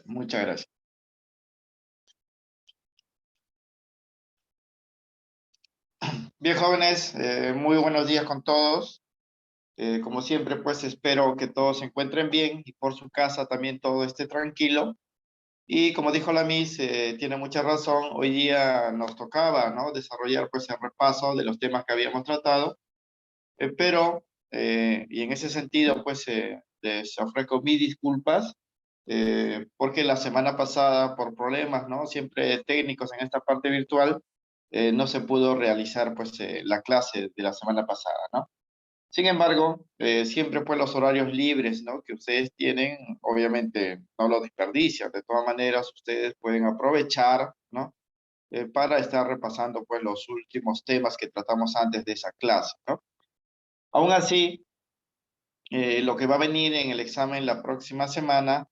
Muchas gracias. Bien, jóvenes, muy buenos días con todos. Como siempre, pues espero que todos se encuentren bien y por su casa también todo esté tranquilo. Y como dijo la Miss, tiene mucha razón, hoy día nos tocaba, ¿no? Desarrollar pues el repaso de los temas que habíamos tratado, y en ese sentido, pues les ofrezco mis disculpas, porque la semana pasada, por problemas, ¿no? Siempre técnicos en esta parte virtual, no se pudo realizar, pues, la clase de la semana pasada, ¿no? Sin embargo, siempre, pues, los horarios libres, ¿no? Que ustedes tienen, obviamente, no lo desperdician. De todas maneras, ustedes pueden aprovechar, ¿no? Para estar repasando, pues, los últimos temas que tratamos antes de esa clase, ¿no? Aún así, lo que va a venir en el examen la próxima semana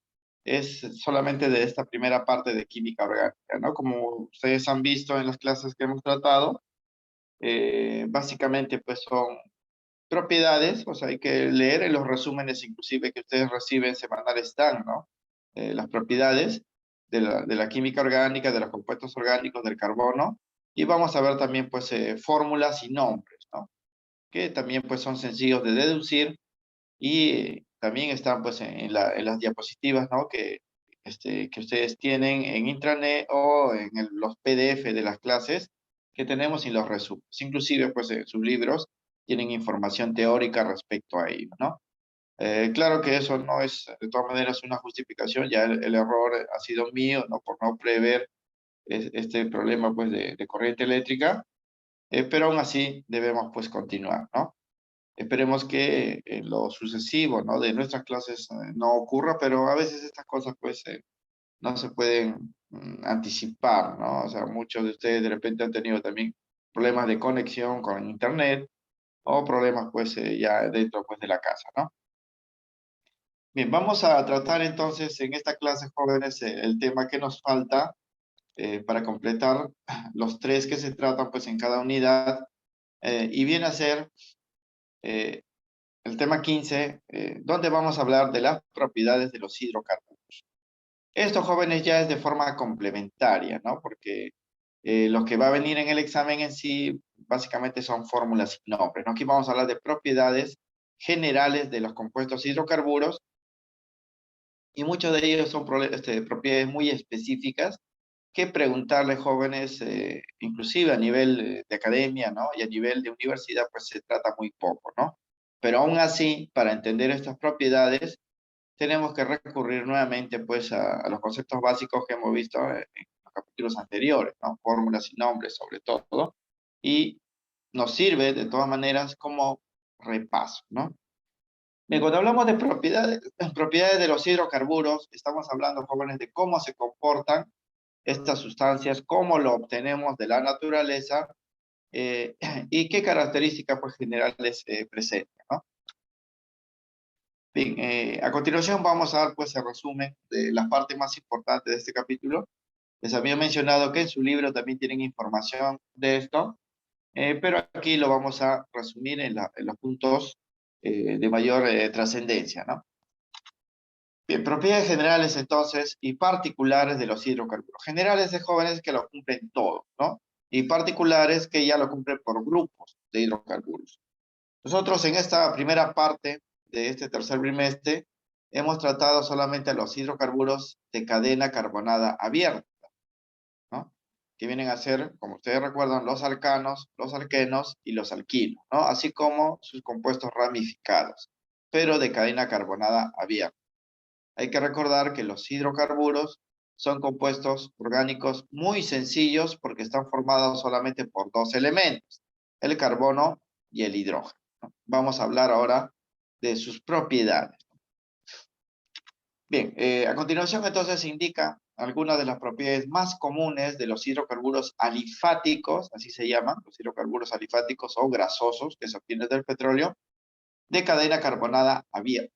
es solamente de esta primera parte de química orgánica, ¿no? Como ustedes han visto en las clases que hemos tratado, básicamente pues son propiedades, o sea, hay que leer en los resúmenes inclusive que ustedes reciben semanales están, ¿no? Las propiedades de la química orgánica, de los compuestos orgánicos, del carbono, y vamos a ver también pues fórmulas y nombres, ¿no? Que también pues son sencillos de deducir y también están pues en las diapositivas, ¿no? Que ustedes tienen en intranet o en los PDF de las clases que tenemos y los resúmenes. Inclusive pues en sus libros tienen información teórica respecto a ello, ¿no? Claro que eso no es de todas maneras una justificación, ya el error ha sido mío, ¿no? Por no prever este problema pues de corriente eléctrica, pero aún así debemos pues continuar, ¿no? Esperemos que en lo sucesivo, ¿no? De nuestras clases no ocurra, pero a veces estas cosas pues no se pueden anticipar, ¿no? O sea, muchos de ustedes de repente han tenido también problemas de conexión con internet o problemas pues ya dentro pues de la casa, ¿no? Bien, vamos a tratar entonces en esta clase, jóvenes, el tema que nos falta para completar los tres que se tratan pues en cada unidad, y viene a ser eh, el tema 15, donde vamos a hablar de las propiedades de los hidrocarburos. Esto, jóvenes, ya es de forma complementaria, ¿no? Porque lo que va a venir en el examen en sí, básicamente son fórmulas y nombres, ¿no? Aquí vamos a hablar de propiedades generales de los compuestos hidrocarburos, y muchos de ellos son propiedades muy específicas que preguntarle, jóvenes, inclusive a nivel de academia, ¿no? Y a nivel de universidad, pues se trata muy poco, ¿no? Pero aún así, para entender estas propiedades, tenemos que recurrir nuevamente, pues, a los conceptos básicos que hemos visto en los capítulos anteriores, ¿no? Fórmulas y nombres, sobre todo, y nos sirve, de todas maneras, como repaso, ¿no? Bien, cuando hablamos de propiedades de los hidrocarburos, estamos hablando, jóvenes, de cómo se comportan estas sustancias, cómo lo obtenemos de la naturaleza, eh, y qué características pues, generales presentan, ¿no? Bien, a continuación vamos a dar pues el resumen de las partes más importantes de este capítulo. Les había mencionado que en su libro también tienen información de esto, pero aquí lo vamos a resumir en los puntos de mayor trascendencia, ¿no? Bien, propiedades generales entonces y particulares de los hidrocarburos. Generales de jóvenes que lo cumplen todo, ¿no? Y particulares que ya lo cumplen por grupos de hidrocarburos. Nosotros en esta primera parte de este tercer trimestre hemos tratado solamente a los hidrocarburos de cadena carbonada abierta, ¿no? Que vienen a ser, como ustedes recuerdan, los alcanos, los alquenos y los alquinos, ¿no? Así como sus compuestos ramificados, pero de cadena carbonada abierta. Hay que recordar que los hidrocarburos son compuestos orgánicos muy sencillos porque están formados solamente por dos elementos, el carbono y el hidrógeno. Vamos a hablar ahora de sus propiedades. Bien, a continuación entonces se indica algunas de las propiedades más comunes de los hidrocarburos alifáticos, así se llaman, los hidrocarburos alifáticos o grasosos que se obtienen del petróleo, de cadena carbonada abierta.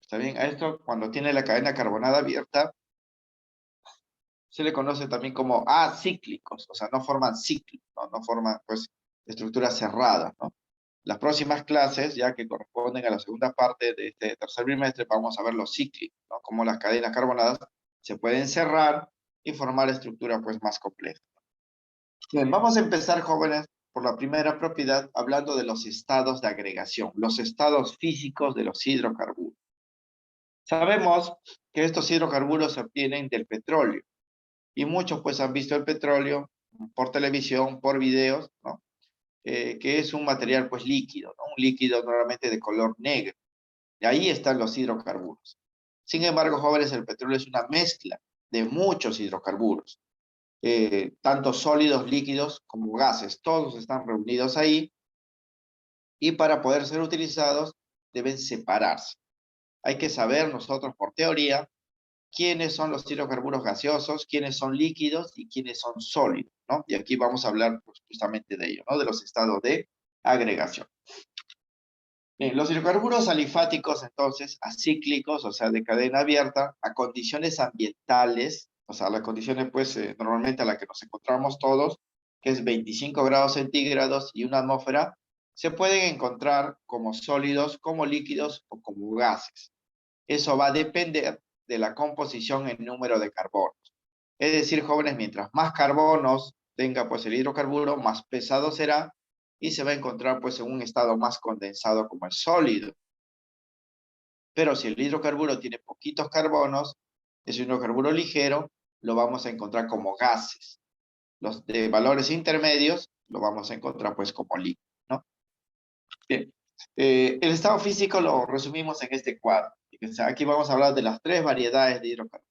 ¿Está bien? A esto, cuando tiene la cadena carbonada abierta, se le conoce también como acíclicos, o sea, no forman ciclos, ¿no? No forman, pues, estructuras cerradas, ¿no? Las próximas clases, ya que corresponden a la segunda parte de este tercer trimestre, vamos a ver los cíclicos, ¿no? Como las cadenas carbonadas se pueden cerrar y formar estructuras pues más complejas. Bien, vamos a empezar, jóvenes, por la primera propiedad, hablando de los estados de agregación, los estados físicos de los hidrocarburos. Sabemos que estos hidrocarburos se obtienen del petróleo, y muchos pues han visto el petróleo por televisión, por videos, ¿no? Que es un material pues líquido, ¿no? Un líquido normalmente de color negro. Y ahí están los hidrocarburos. Sin embargo, jóvenes, el petróleo es una mezcla de muchos hidrocarburos, tanto sólidos, líquidos como gases. Todos están reunidos ahí y para poder ser utilizados deben separarse. Hay que saber nosotros por teoría quiénes son los hidrocarburos gaseosos, quiénes son líquidos y quiénes son sólidos, ¿no? Y aquí vamos a hablar pues, justamente de ello, ¿no? De los estados de agregación. Bien, los hidrocarburos alifáticos, entonces, acíclicos, o sea, de cadena abierta, a condiciones ambientales, o sea, las condiciones, pues, normalmente a las que nos encontramos todos, que es 25 grados centígrados y una atmósfera, se pueden encontrar como sólidos, como líquidos o como gases. Eso va a depender de la composición en número de carbonos. Es decir, jóvenes, mientras más carbonos tenga, pues, el hidrocarburo, más pesado será y se va a encontrar pues en un estado más condensado como el sólido. Pero si el hidrocarburo tiene poquitos carbonos, es un hidrocarburo ligero, lo vamos a encontrar como gases. Los de valores intermedios lo vamos a encontrar pues como líquidos, ¿no? Bien. El estado físico lo resumimos en este cuadro. Fíjense, aquí vamos a hablar de las tres variedades de hidrocarburos.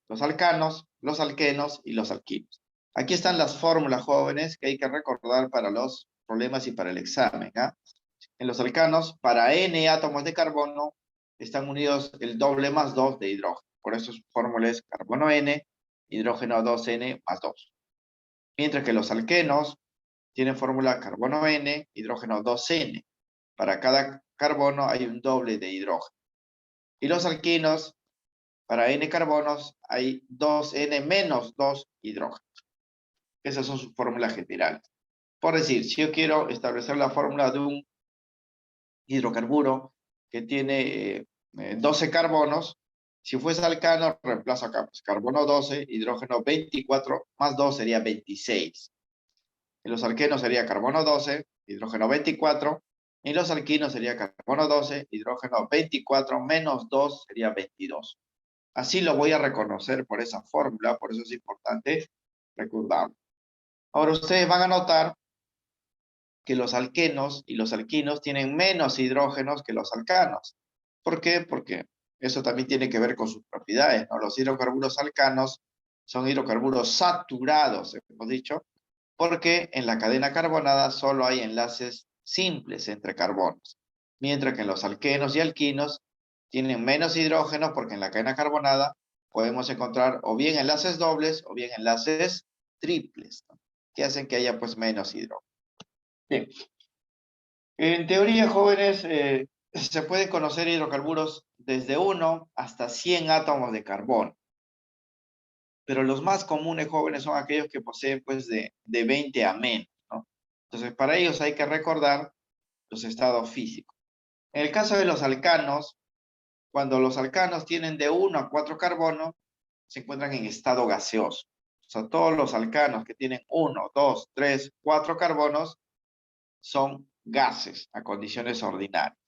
Los alcanos, los alquenos y los alquinos. Aquí están las fórmulas, jóvenes, que hay que recordar para los problemas y para el examen. ¿Ah? En los alcanos, para N átomos de carbono, están unidos el doble más 2 de hidrógeno. Por eso su fórmula es carbono N, hidrógeno 2N más 2. Mientras que los alquenos tienen fórmula carbono N, hidrógeno 2N. Para cada carbono hay un doble de hidrógeno. Y los alquinos, para N carbonos, hay 2N menos 2 hidrógenos. Esas son sus fórmulas generales. Por decir, si yo quiero establecer la fórmula de un hidrocarburo que tiene 12 carbonos, si fuese alcano, reemplazo acá, pues carbono 12, hidrógeno 24, más 2 sería 26. En los alquenos sería carbono 12, hidrógeno 24, y en los alquinos sería carbono 12, hidrógeno 24, menos 2 sería 22. Así lo voy a reconocer por esa fórmula, por eso es importante recordarlo. Ahora ustedes van a notar que los alquenos y los alquinos tienen menos hidrógenos que los alcanos. ¿Por qué? Porque eso también tiene que ver con sus propiedades, ¿no? Los hidrocarburos alcanos son hidrocarburos saturados, hemos dicho, porque en la cadena carbonada solo hay enlaces simples entre carbonos, mientras que en los alquenos y alquinos tienen menos hidrógenos porque en la cadena carbonada podemos encontrar o bien enlaces dobles o bien enlaces triples, ¿no? Que hacen que haya pues menos hidrógeno. Bien. En teoría, jóvenes, se pueden conocer hidrocarburos desde 1 hasta 100 átomos de carbono. Pero los más comunes, jóvenes, son aquellos que poseen pues de 20 a menos, ¿no? Entonces, para ellos hay que recordar los estados físicos. En el caso de los alcanos, cuando los alcanos tienen de 1 a 4 carbonos, se encuentran en estado gaseoso. O sea, todos los alcanos que tienen 1, 2, 3, 4 carbonos son gases a condiciones ordinarias.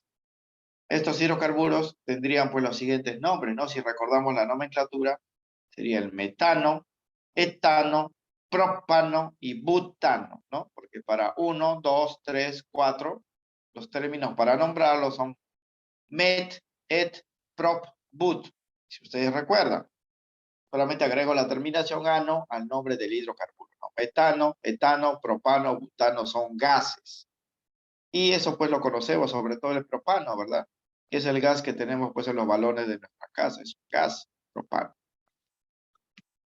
Estos hidrocarburos tendrían pues los siguientes nombres, ¿no? Si recordamos la nomenclatura, sería el metano, etano, propano y butano, ¿no? Porque para 1, 2, 3, 4, los términos para nombrarlos son met, et, prop, but. Si ustedes recuerdan, solamente agrego la terminación ano al nombre del hidrocarburo, ¿no? Metano, etano, propano, butano son gases. Y eso pues lo conocemos, sobre todo el propano, ¿verdad? Que es el gas que tenemos pues en los balones de nuestra casa, es un gas propano.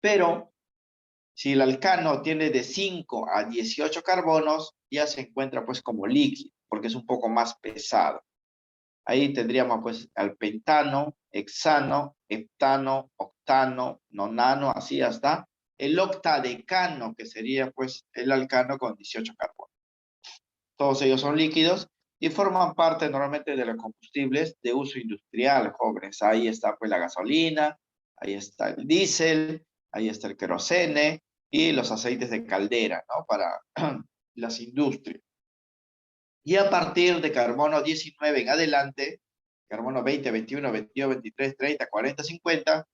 Pero si el alcano tiene de 5 a 18 carbonos, ya se encuentra pues como líquido, porque es un poco más pesado. Ahí tendríamos pues al pentano, hexano, heptano, octano, nonano, así hasta el octadecano, que sería pues el alcano con 18 carbonos. Todos ellos son líquidos y forman parte normalmente de los combustibles de uso industrial, jóvenes. Ahí está pues la gasolina, ahí está el diésel, ahí está el querosene y los aceites de caldera, ¿no? Para las industrias. Y a partir de carbono 19 en adelante, carbono 20, 21, 22, 23, 30, 40, 50,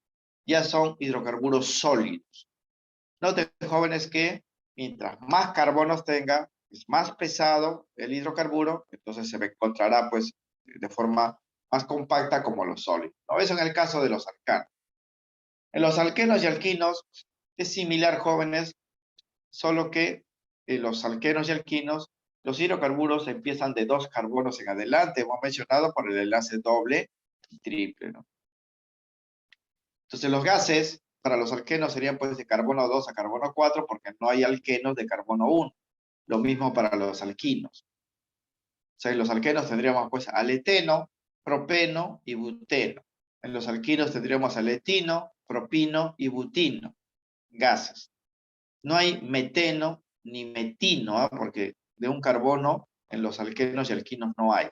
ya son hidrocarburos sólidos. Noten, jóvenes, que mientras más carbonos tenga, es más pesado el hidrocarburo, entonces se encontrará pues de forma más compacta como los sólidos, ¿no? Eso en el caso de los alcanos. En los alquenos y alquinos es similar, jóvenes, solo que en los alquenos y alquinos los hidrocarburos empiezan de 2 carbonos en adelante, hemos mencionado por el enlace doble y triple, ¿no? Entonces los gases para los alquenos serían pues de carbono 2 a carbono 4 porque no hay alquenos de carbono 1. Lo mismo para los alquinos. O sea, en los alquenos tendríamos pues aleteno, propeno y buteno. En los alquinos tendríamos aletino, propino y butino, gases. No hay meteno ni metino, ¿eh? Porque de un carbono en los alquenos y alquinos no hay.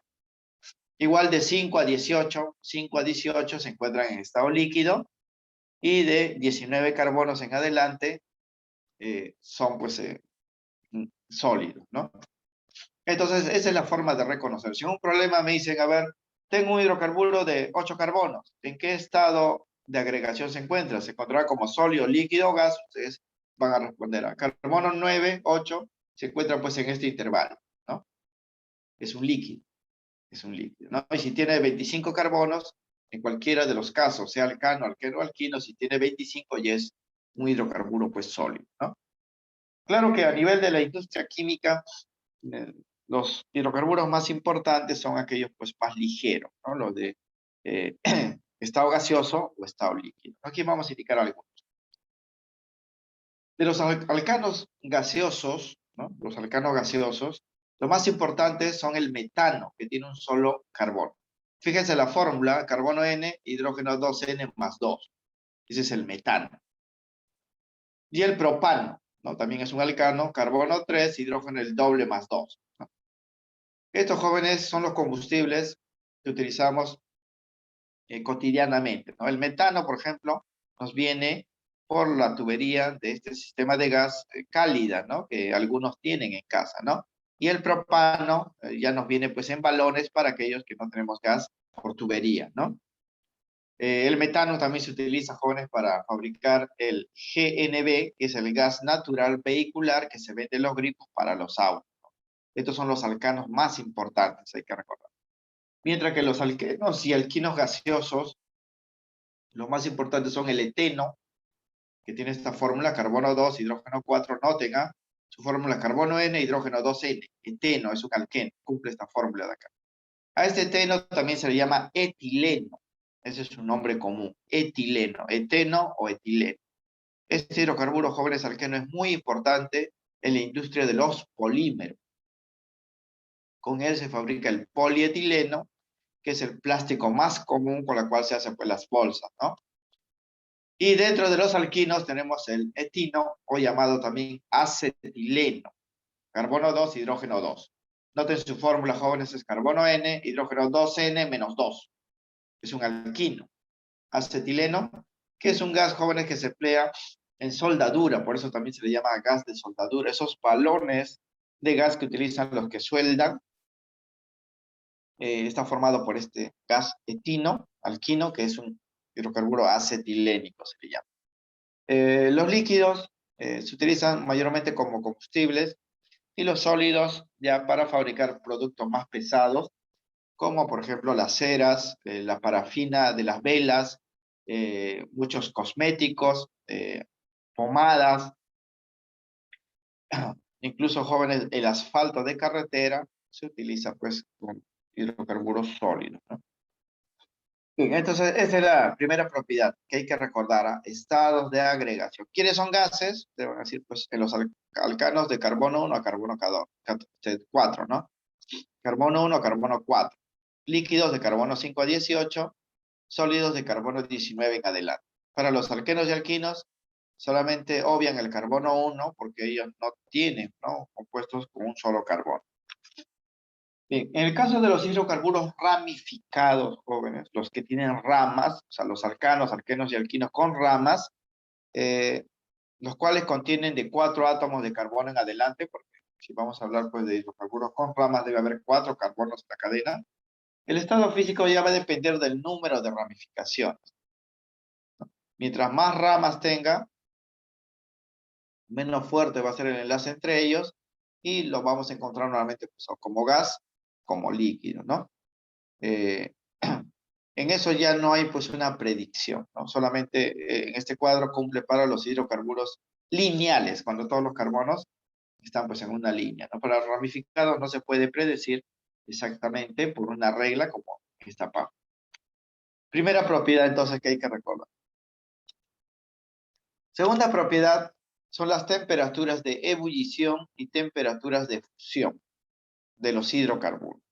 Igual de 5 a 18, 5 a 18 se encuentran en estado líquido y de 19 carbonos en adelante son pues sólidos, ¿no? Entonces, esa es la forma de reconocer. Si un problema me dicen, a ver, tengo un hidrocarburo de 8 carbonos, ¿en qué estado de agregación se encuentra? ¿Se encontrará como sólido, líquido o gas? Ustedes van a responder a carbono 9, 8, se encuentra pues en este intervalo, ¿no? Es un líquido, ¿no? Y si tiene 25 carbonos, en cualquiera de los casos, sea alcano, alqueno, alquino, si tiene 25 ya es un hidrocarburo pues sólido, ¿no? Claro que a nivel de la industria química, eh, los hidrocarburos más importantes son aquellos pues más ligeros, ¿no? Los de eh, estado gaseoso o estado líquido. Aquí vamos a indicar algunos. De los alcanos gaseosos, ¿no? Los alcanos gaseosos, los más importantes son el metano, que tiene un solo carbono. Fíjense la fórmula, carbono N, hidrógeno 2N más 2. Ese es el metano. Y el propano, ¿no? También es un alcano, carbono 3, hidrógeno el doble más 2, ¿no? Estos, jóvenes, son los combustibles que utilizamos cotidianamente, ¿no? El metano, por ejemplo, nos viene por la tubería de este sistema de gas cálida, ¿no? Que algunos tienen en casa, ¿no? Y el propano ya nos viene pues en balones para aquellos que no tenemos gas por tubería, ¿no? El metano también se utiliza, jóvenes, para fabricar el GNV, que es el gas natural vehicular que se vende en los grifos para los autos. Estos son los alcanos más importantes, hay que recordar. Mientras que los alquenos y alquinos gaseosos, los más importantes son el eteno, que tiene esta fórmula, carbono 2, hidrógeno 4, noten, ¿ah? Su fórmula carbono N, hidrógeno 2N. Eteno es un alqueno, cumple esta fórmula de acá. A este eteno también se le llama etileno. Ese es su nombre común, etileno, eteno o etileno. Este hidrocarburo, jóvenes, alqueno es muy importante en la industria de los polímeros. Con él se fabrica el polietileno, que es el plástico más común con el cual se hacen pues, las bolsas, ¿no? Y dentro de los alquinos tenemos el etino, o llamado también acetileno. Carbono 2, hidrógeno 2. Noten su fórmula, jóvenes, es carbono N, hidrógeno 2N menos 2. Es un alquino. Acetileno, que es un gas, jóvenes, que se emplea en soldadura, por eso también se le llama gas de soldadura. Esos balones de gas que utilizan los que sueldan, está formado por este gas etino, alquino, que es un hidrocarburo acetilénico, se le llama. Los líquidos se utilizan mayormente como combustibles y los sólidos ya para fabricar productos más pesados, como por ejemplo las ceras, la parafina de las velas, muchos cosméticos, pomadas, incluso, jóvenes, el asfalto de carretera se utiliza pues con hidrocarburos sólidos, ¿no? Bien, entonces esa es la primera propiedad que hay que recordar, ¿ah? Estados de agregación. ¿Quiénes son gases? Te van a decir, pues, en los alcanos de carbono 1 a carbono 4, ¿no? Carbono 1 a carbono 4. Líquidos de carbono 5 a 18, sólidos de carbono 19 en adelante. Para los alquenos y alquinos, solamente obvian el carbono 1 porque ellos no tienen, ¿no?, compuestos con un solo carbono. Bien, en el caso de los hidrocarburos ramificados, jóvenes, los que tienen ramas, o sea, los alcanos, alquenos y alquinos con ramas, eh, los cuales contienen de 4 átomos de carbono en adelante, porque si vamos a hablar pues de hidrocarburos con ramas, debe haber 4 carbonos en la cadena. El estado físico ya va a depender del número de ramificaciones. Mientras más ramas tenga, menos fuerte va a ser el enlace entre ellos y lo vamos a encontrar normalmente pues, como gas, como líquido, ¿no? Eh, en eso ya no hay pues una predicción, ¿no? Solamente en este cuadro cumple para los hidrocarburos lineales, cuando todos los carbonos están pues en una línea, ¿no? Para ramificados no se puede predecir exactamente por una regla como esta parte. Primera propiedad entonces que hay que recordar. Segunda propiedad son las temperaturas de ebullición y temperaturas de fusión de los hidrocarburos.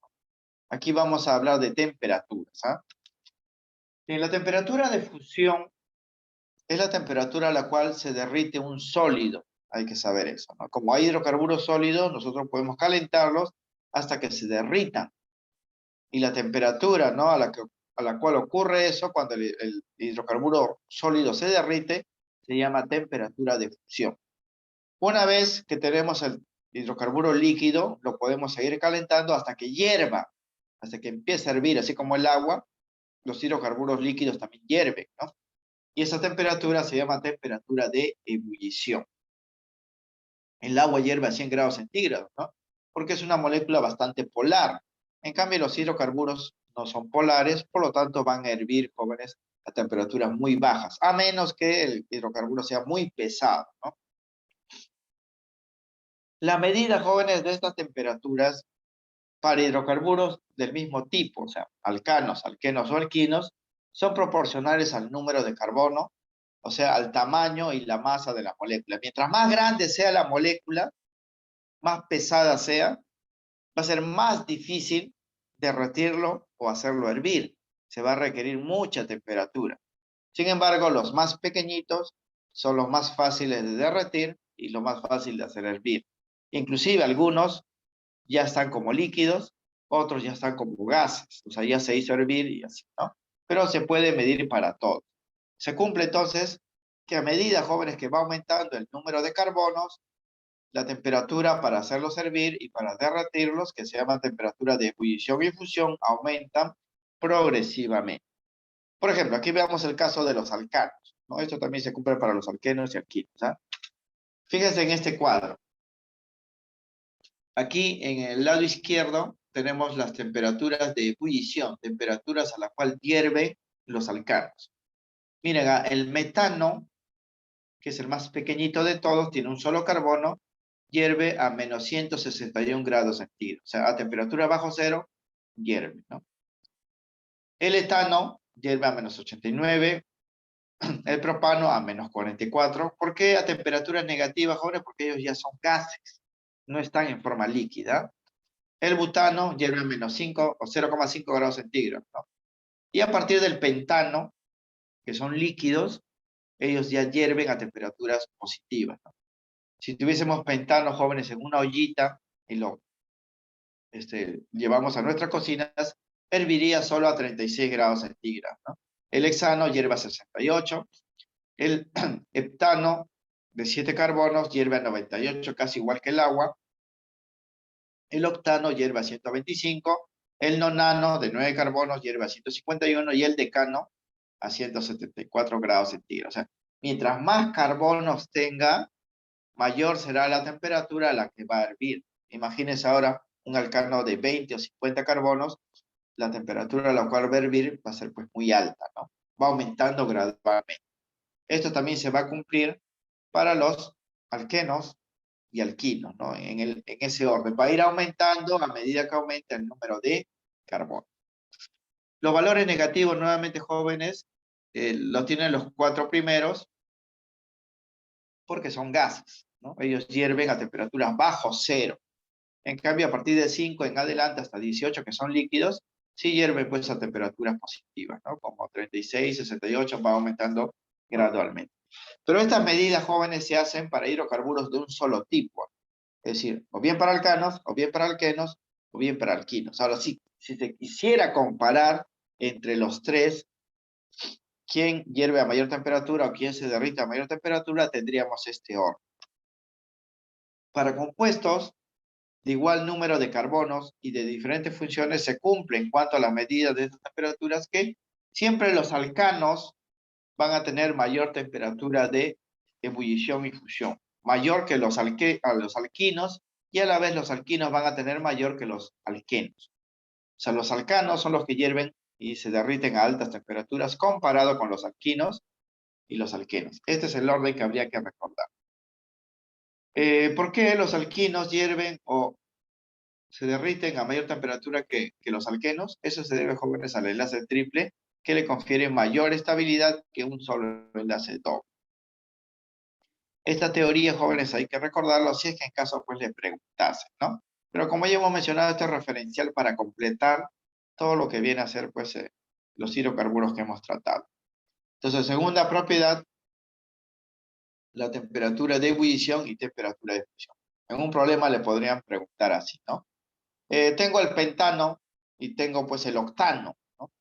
Aquí vamos a hablar de temperaturas, ¿ah? En la temperatura de fusión es la temperatura a la cual se derrite un sólido. Hay que saber eso, ¿no? Como hay hidrocarburos sólidos, nosotros podemos calentarlos hasta que se derritan. Y la temperatura, ¿no? a la cual ocurre eso, cuando el hidrocarburo sólido se derrite, se llama temperatura de fusión. Una vez que tenemos el hidrocarburo líquido, lo podemos seguir calentando hasta que hierva, hasta que empiece a hervir, así como el agua, los hidrocarburos líquidos también hierven, ¿no? Y esa temperatura se llama temperatura de ebullición. El agua hierve a 100 grados centígrados, ¿no? Porque es una molécula bastante polar. En cambio, los hidrocarburos no son polares, por lo tanto van a hervir, jóvenes, a temperaturas muy bajas, a menos que el hidrocarburo sea muy pesado, ¿no? La medida, jóvenes, de estas temperaturas para hidrocarburos del mismo tipo, o sea, alcanos, alquenos o alquinos, son proporcionales al número de carbono, o sea, al tamaño y la masa de la molécula. Mientras más grande sea la molécula, más pesada sea, va a ser más difícil derretirlo o hacerlo hervir. Se va a requerir mucha temperatura. Sin embargo, los más pequeñitos son los más fáciles de derretir y lo más fácil de hacer hervir. Inclusive algunos ya están como líquidos, otros ya están como gases, o sea, ya se hizo hervir y así, ¿no? Pero se puede medir para todo. Se cumple entonces que a medida, jóvenes, que va aumentando el número de carbonos, la temperatura para hacerlos hervir y para derretirlos, que se llama temperatura de ebullición y fusión, aumentan progresivamente. Por ejemplo, aquí veamos el caso de los alcanos, ¿no? Esto también se cumple para los alquenos y alquinos, ¿ah? Fíjense en este cuadro. Aquí en el lado izquierdo tenemos las temperaturas de ebullición, temperaturas a la cual hierven los alcanos. Miren, el metano, que es el más pequeñito de todos, tiene un solo carbono, hierve a menos 161 grados centígrados. O sea, a temperatura bajo cero, hierve, ¿no? El etano hierve a menos 89, el propano a menos 44. ¿Por qué a temperatura negativa, jóvenes? Porque ellos ya son gases, no están en forma líquida. El butano hierve a menos 5 o 0,5 grados centígrados, ¿no? Y a partir del pentano, que son líquidos, ellos ya hierven a temperaturas positivas, ¿no? Si tuviésemos pentano, jóvenes, en una ollita y lo llevamos a nuestras cocinas, herviría solo a 36 grados centígrados, ¿no? El hexano hierve a 68, el heptano de 7 carbonos hierve a 98, casi igual que el agua, el octano hierve a 125, el nonano de 9 carbonos hierve a 151 y el decano a 174 grados centígrados. O sea, mientras más carbonos tenga, mayor será la temperatura a la que va a hervir. Imagínense ahora un alcano de 20 o 50 carbonos, la temperatura a la cual va a hervir va a ser pues muy alta, ¿no? Va aumentando gradualmente. Esto también se va a cumplir para los alquenos y alquinos, ¿no? En ese orden. Va a ir aumentando a medida que aumenta el número de carbono. Los valores negativos, nuevamente, jóvenes, los tienen los 4 primeros porque son gases, ¿no? Ellos hierven a temperaturas bajo cero. En cambio, a partir de 5 en adelante hasta 18, que son líquidos, sí hierven pues a temperaturas positivas, ¿no? Como 36, 68, va aumentando gradualmente. Pero estas medidas, jóvenes, se hacen para hidrocarburos de un solo tipo. Es decir, o bien para alcanos, o bien para alquenos, o bien para alquinos. Ahora sí, si se quisiera comparar entre los tres, quién hierve a mayor temperatura o quién se derrite a mayor temperatura, tendríamos este orden. Para compuestos de igual número de carbonos y de diferentes funciones se cumple en cuanto a las medidas de estas temperaturas que siempre los alcanos van a tener mayor temperatura de ebullición y fusión, mayor que los alquinos, y a la vez los alquinos van a tener mayor que los alquenos. O sea, los alcanos son los que hierven y se derriten a altas temperaturas comparado con los alquinos y los alquenos. Este es el orden que habría que recordar. ¿Por qué los alquinos hierven o se derriten a mayor temperatura que los alquenos? Eso se debe, jóvenes, al enlace triple, que le confiere mayor estabilidad que un solo enlace doble. Esta teoría, jóvenes, hay que recordarlo si es que en caso pues le preguntasen, ¿no? Pero como ya hemos mencionado, este es referencial para completar todo lo que viene a ser pues los hidrocarburos que hemos tratado. Entonces, segunda propiedad, la temperatura de ebullición y temperatura de fusión. En un problema le podrían preguntar así, ¿no? Tengo el pentano y tengo pues el octano, ¿no?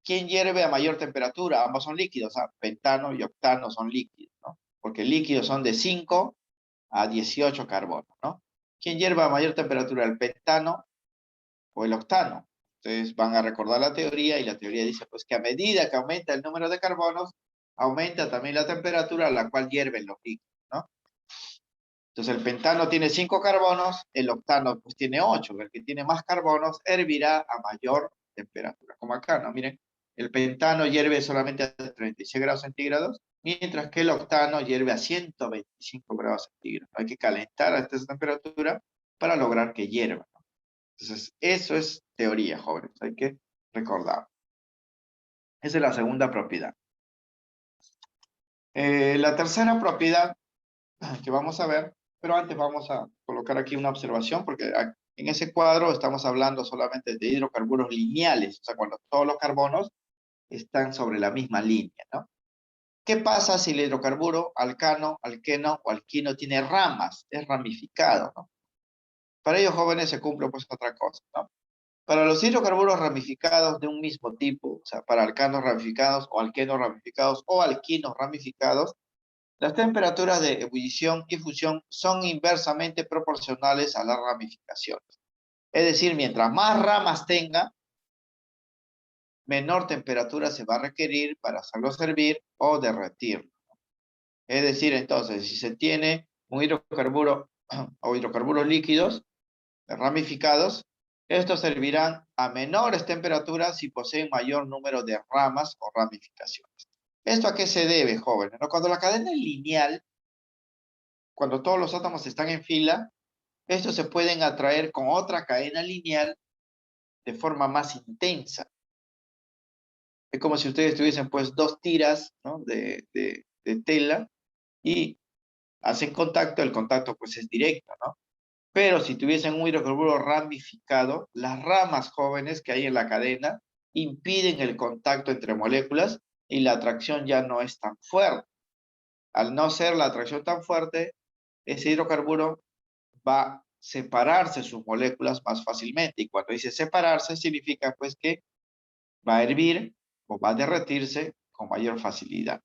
¿Quién hierve a mayor temperatura? Ambos son líquidos, ¿ah? Pentano y octano son líquidos, ¿no? Porque líquidos son de 5 a 18 carbonos, ¿no? ¿Quién hierve a mayor temperatura, el pentano o el octano? Ustedes van a recordar la teoría y la teoría dice pues que a medida que aumenta el número de carbonos, aumenta también la temperatura a la cual hierven los líquidos, ¿no? Entonces el pentano tiene 5 carbonos, el octano pues tiene 8, el que tiene más carbonos hervirá a mayor temperatura, como acá, ¿no? Miren, el pentano hierve solamente a 36 grados centígrados, mientras que el octano hierve a 125 grados centígrados. Hay que calentar a esta temperatura para lograr que hierva, ¿no? Entonces, eso es teoría, jóvenes, hay que recordar. Esa es la segunda propiedad. La tercera propiedad que vamos a ver, pero antes vamos a colocar aquí una observación, porque en ese cuadro estamos hablando solamente de hidrocarburos lineales, o sea, cuando todos los carbonos están sobre la misma línea, ¿no? ¿Qué pasa si el hidrocarburo alcano, alqueno o alquino tiene ramas? Es ramificado, ¿no? Para ellos, jóvenes, se cumple pues otra cosa, ¿no? Para los hidrocarburos ramificados de un mismo tipo, o sea, para alcanos ramificados o alquenos ramificados o alquinos ramificados, las temperaturas de ebullición y fusión son inversamente proporcionales a las ramificaciones. Es decir, mientras más ramas tenga, menor temperatura se va a requerir para hacerlo servir o derretirlo. Es decir, entonces, si se tiene un hidrocarburo o hidrocarburos líquidos ramificados, estos servirán a menores temperaturas si poseen mayor número de ramas o ramificaciones. ¿Esto a qué se debe, jóvenes? ¿No? Cuando la cadena es lineal, cuando todos los átomos están en fila, estos se pueden atraer con otra cadena lineal de forma más intensa. Es como si ustedes tuviesen pues dos tiras, ¿no? de tela y hacen contacto, el contacto pues es directo, ¿no? Pero si tuviesen un hidrocarburo ramificado, las ramas jóvenes que hay en la cadena impiden el contacto entre moléculas y la atracción ya no es tan fuerte. Al no ser la atracción tan fuerte, ese hidrocarburo va a separarse sus moléculas más fácilmente. Y cuando dice separarse, significa pues que va a hervir o va a derretirse con mayor facilidad.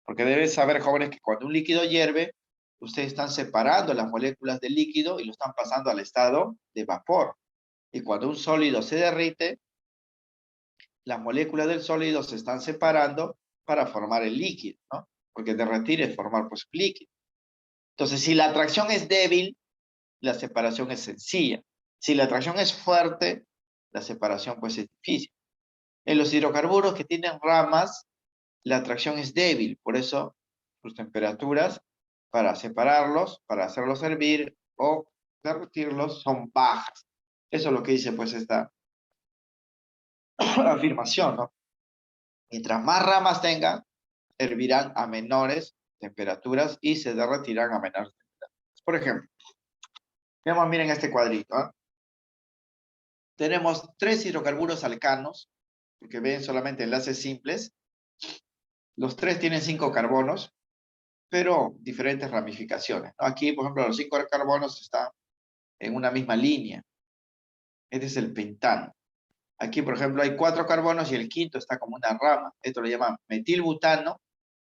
Porque deben saber, jóvenes, que cuando un líquido hierve, ustedes están separando las moléculas del líquido y lo están pasando al estado de vapor. Y cuando un sólido se derrite, las moléculas del sólido se están separando para formar el líquido, ¿no? Porque derretir es formar pues líquido. Entonces, si la atracción es débil, la separación es sencilla. Si la atracción es fuerte, la separación pues es difícil. En los hidrocarburos que tienen ramas, la atracción es débil, por eso sus temperaturas para separarlos, para hacerlos hervir o derretirlos son bajas. Eso es lo que dice pues esta afirmación, ¿no? Mientras más ramas tengan, hervirán a menores temperaturas y se derretirán a menores temperaturas. Por ejemplo, miren este cuadrito, ¿eh? Tenemos 3 hidrocarburos alcanos, porque ven solamente enlaces simples. Los 3 tienen 5 carbonos, pero diferentes ramificaciones, ¿no? Aquí, por ejemplo, los 5 carbonos están en una misma línea. Este es el pentano. Aquí, por ejemplo, hay 4 carbonos y el quinto está como una rama. Esto lo llaman metilbutano,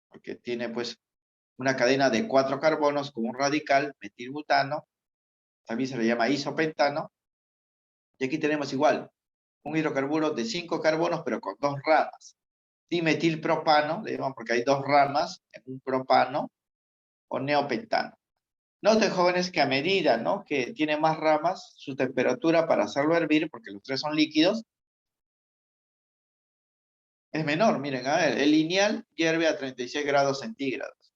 porque tiene pues una cadena de 4 carbonos con un radical, metilbutano. También se le llama isopentano. Y aquí tenemos igual, un hidrocarburo de 5 carbonos, pero con 2 ramas. Dimetilpropano, le llaman porque hay 2 ramas en un propano, o neopentano. Noten, jóvenes, que a medida, ¿no?, que tiene más ramas, su temperatura para hacerlo hervir, porque los 3 son líquidos, es menor. Miren, a ver, el lineal hierve a 36 grados centígrados.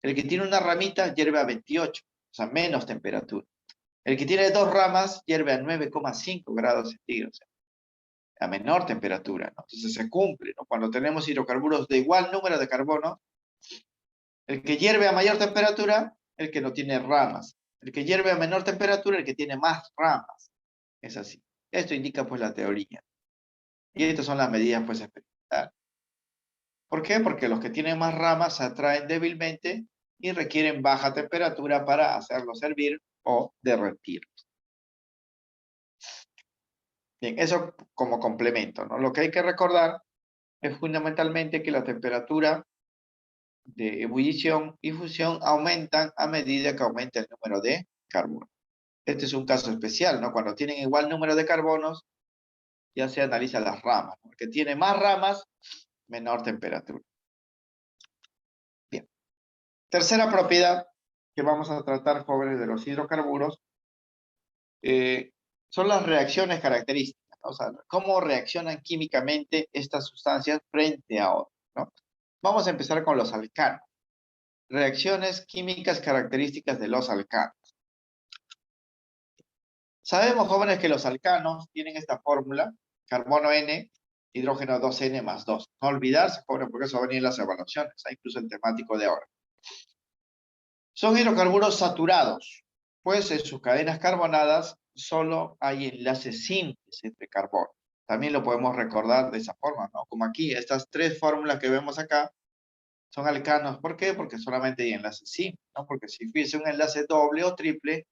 El que tiene una ramita hierve a 28, o sea, menos temperatura. El que tiene 2 ramas hierve a 9,5 grados centígrados, a menor temperatura, ¿no? Entonces se cumple, ¿no? Cuando tenemos hidrocarburos de igual número de carbono, el que hierve a mayor temperatura, el que no tiene ramas. El que hierve a menor temperatura, el que tiene más ramas. Es así. Esto indica pues la teoría. Y estas son las medidas pues experimentales. ¿Por qué? Porque los que tienen más ramas se atraen débilmente y requieren baja temperatura para hacerlos hervir o derretir. Bien, eso como complemento, ¿no? Lo que hay que recordar es fundamentalmente que la temperatura de ebullición y fusión aumentan a medida que aumenta el número de carbonos. Este es un caso especial, ¿no? Cuando tienen igual número de carbonos, ya se analiza las ramas, ¿no? El que tiene más ramas, menor temperatura. Bien. Tercera propiedad que vamos a tratar, jóvenes, de los hidrocarburos, son las reacciones características, ¿no? O sea, cómo reaccionan químicamente estas sustancias frente a otras, ¿no? Vamos a empezar con los alcanos. Reacciones químicas características de los alcanos. Sabemos, jóvenes, que los alcanos tienen esta fórmula: carbono N, hidrógeno 2N más 2. No olvidarse, jóvenes, porque eso va a venir en las evaluaciones, incluso el temático de ahora. Son hidrocarburos saturados, pues en sus cadenas carbonadas solo hay enlaces simples entre carbonos. También lo podemos recordar de esa forma, ¿no? Como aquí, estas 3 fórmulas que vemos acá son alcanos. ¿Por qué? Porque solamente hay enlaces simples, ¿no? Porque si fuese un enlace doble o triple,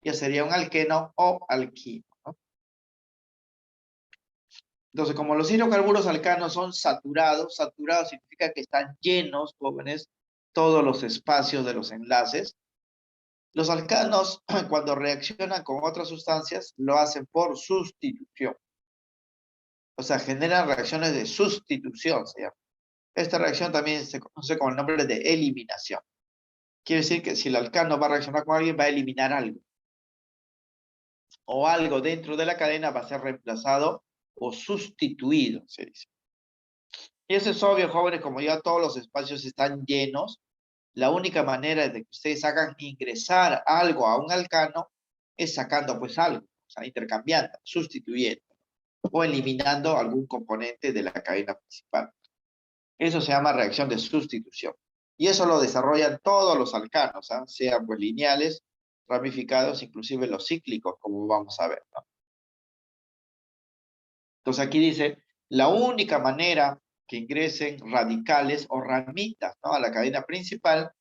ya sería un alqueno o alquino, ¿no? Entonces, como los hidrocarburos alcanos son saturados, saturados significa que están llenos, jóvenes, todos los espacios de los enlaces. Los alcanos, cuando reaccionan con otras sustancias, lo hacen por sustitución. O sea, generan reacciones de sustitución, se llama. Esta reacción también se conoce con el nombre de eliminación. Quiere decir que si el alcano va a reaccionar con alguien, va a eliminar algo. O algo dentro de la cadena va a ser reemplazado o sustituido, se dice. Y eso es obvio, jóvenes, como ya todos los espacios están llenos, la única manera de que ustedes hagan ingresar algo a un alcano es sacando pues algo, o sea, intercambiando, sustituyendo o eliminando algún componente de la cadena principal. Eso se llama reacción de sustitución. Y eso lo desarrollan todos los alcanos, sean pues lineales, ramificados, inclusive los cíclicos, como vamos a ver, ¿no? Entonces aquí dice, la única manera que ingresen radicales o ramitas, ¿no?, a la cadena principal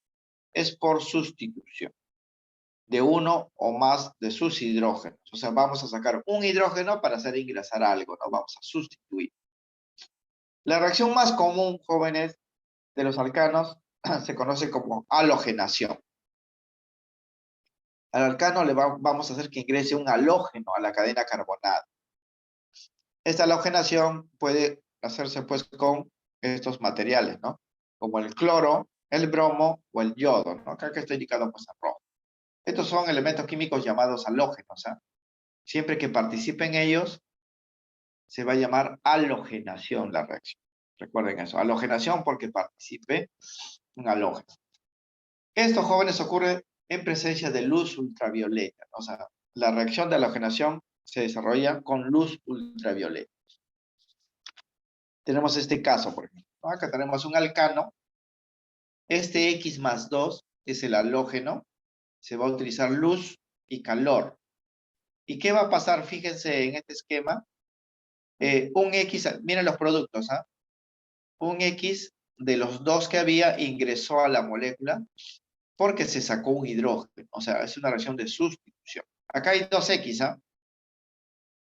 es por sustitución de uno o más de sus hidrógenos. O sea, vamos a sacar un hidrógeno para hacer ingresar algo, ¿no? Vamos a sustituir. La reacción más común, jóvenes, de los alcanos se conoce como halogenación. Al alcano le vamos a hacer que ingrese un halógeno a la cadena carbonada. Esta halogenación puede hacerse pues con estos materiales, ¿no? Como el cloro, el bromo o el yodo, ¿no? Acá que está indicado pues en rojo. Estos son elementos químicos llamados halógenos, ¿eh? Siempre que participen ellos, se va a llamar halogenación la reacción. Recuerden eso, halogenación porque participe un halógeno. Esto, jóvenes, ocurre en presencia de luz ultravioleta. O sea, la reacción de halogenación se desarrolla con luz ultravioleta. Tenemos este caso, por ejemplo. Acá tenemos un alcano. Este X más 2 es el halógeno. Se va a utilizar luz y calor. ¿Y qué va a pasar? Fíjense en este esquema. Un X, miren los productos, ¿ah? Un X de los 2 que había ingresó a la molécula porque se sacó un hidrógeno. O sea, es una reacción de sustitución. Acá hay 2X, ¿ah?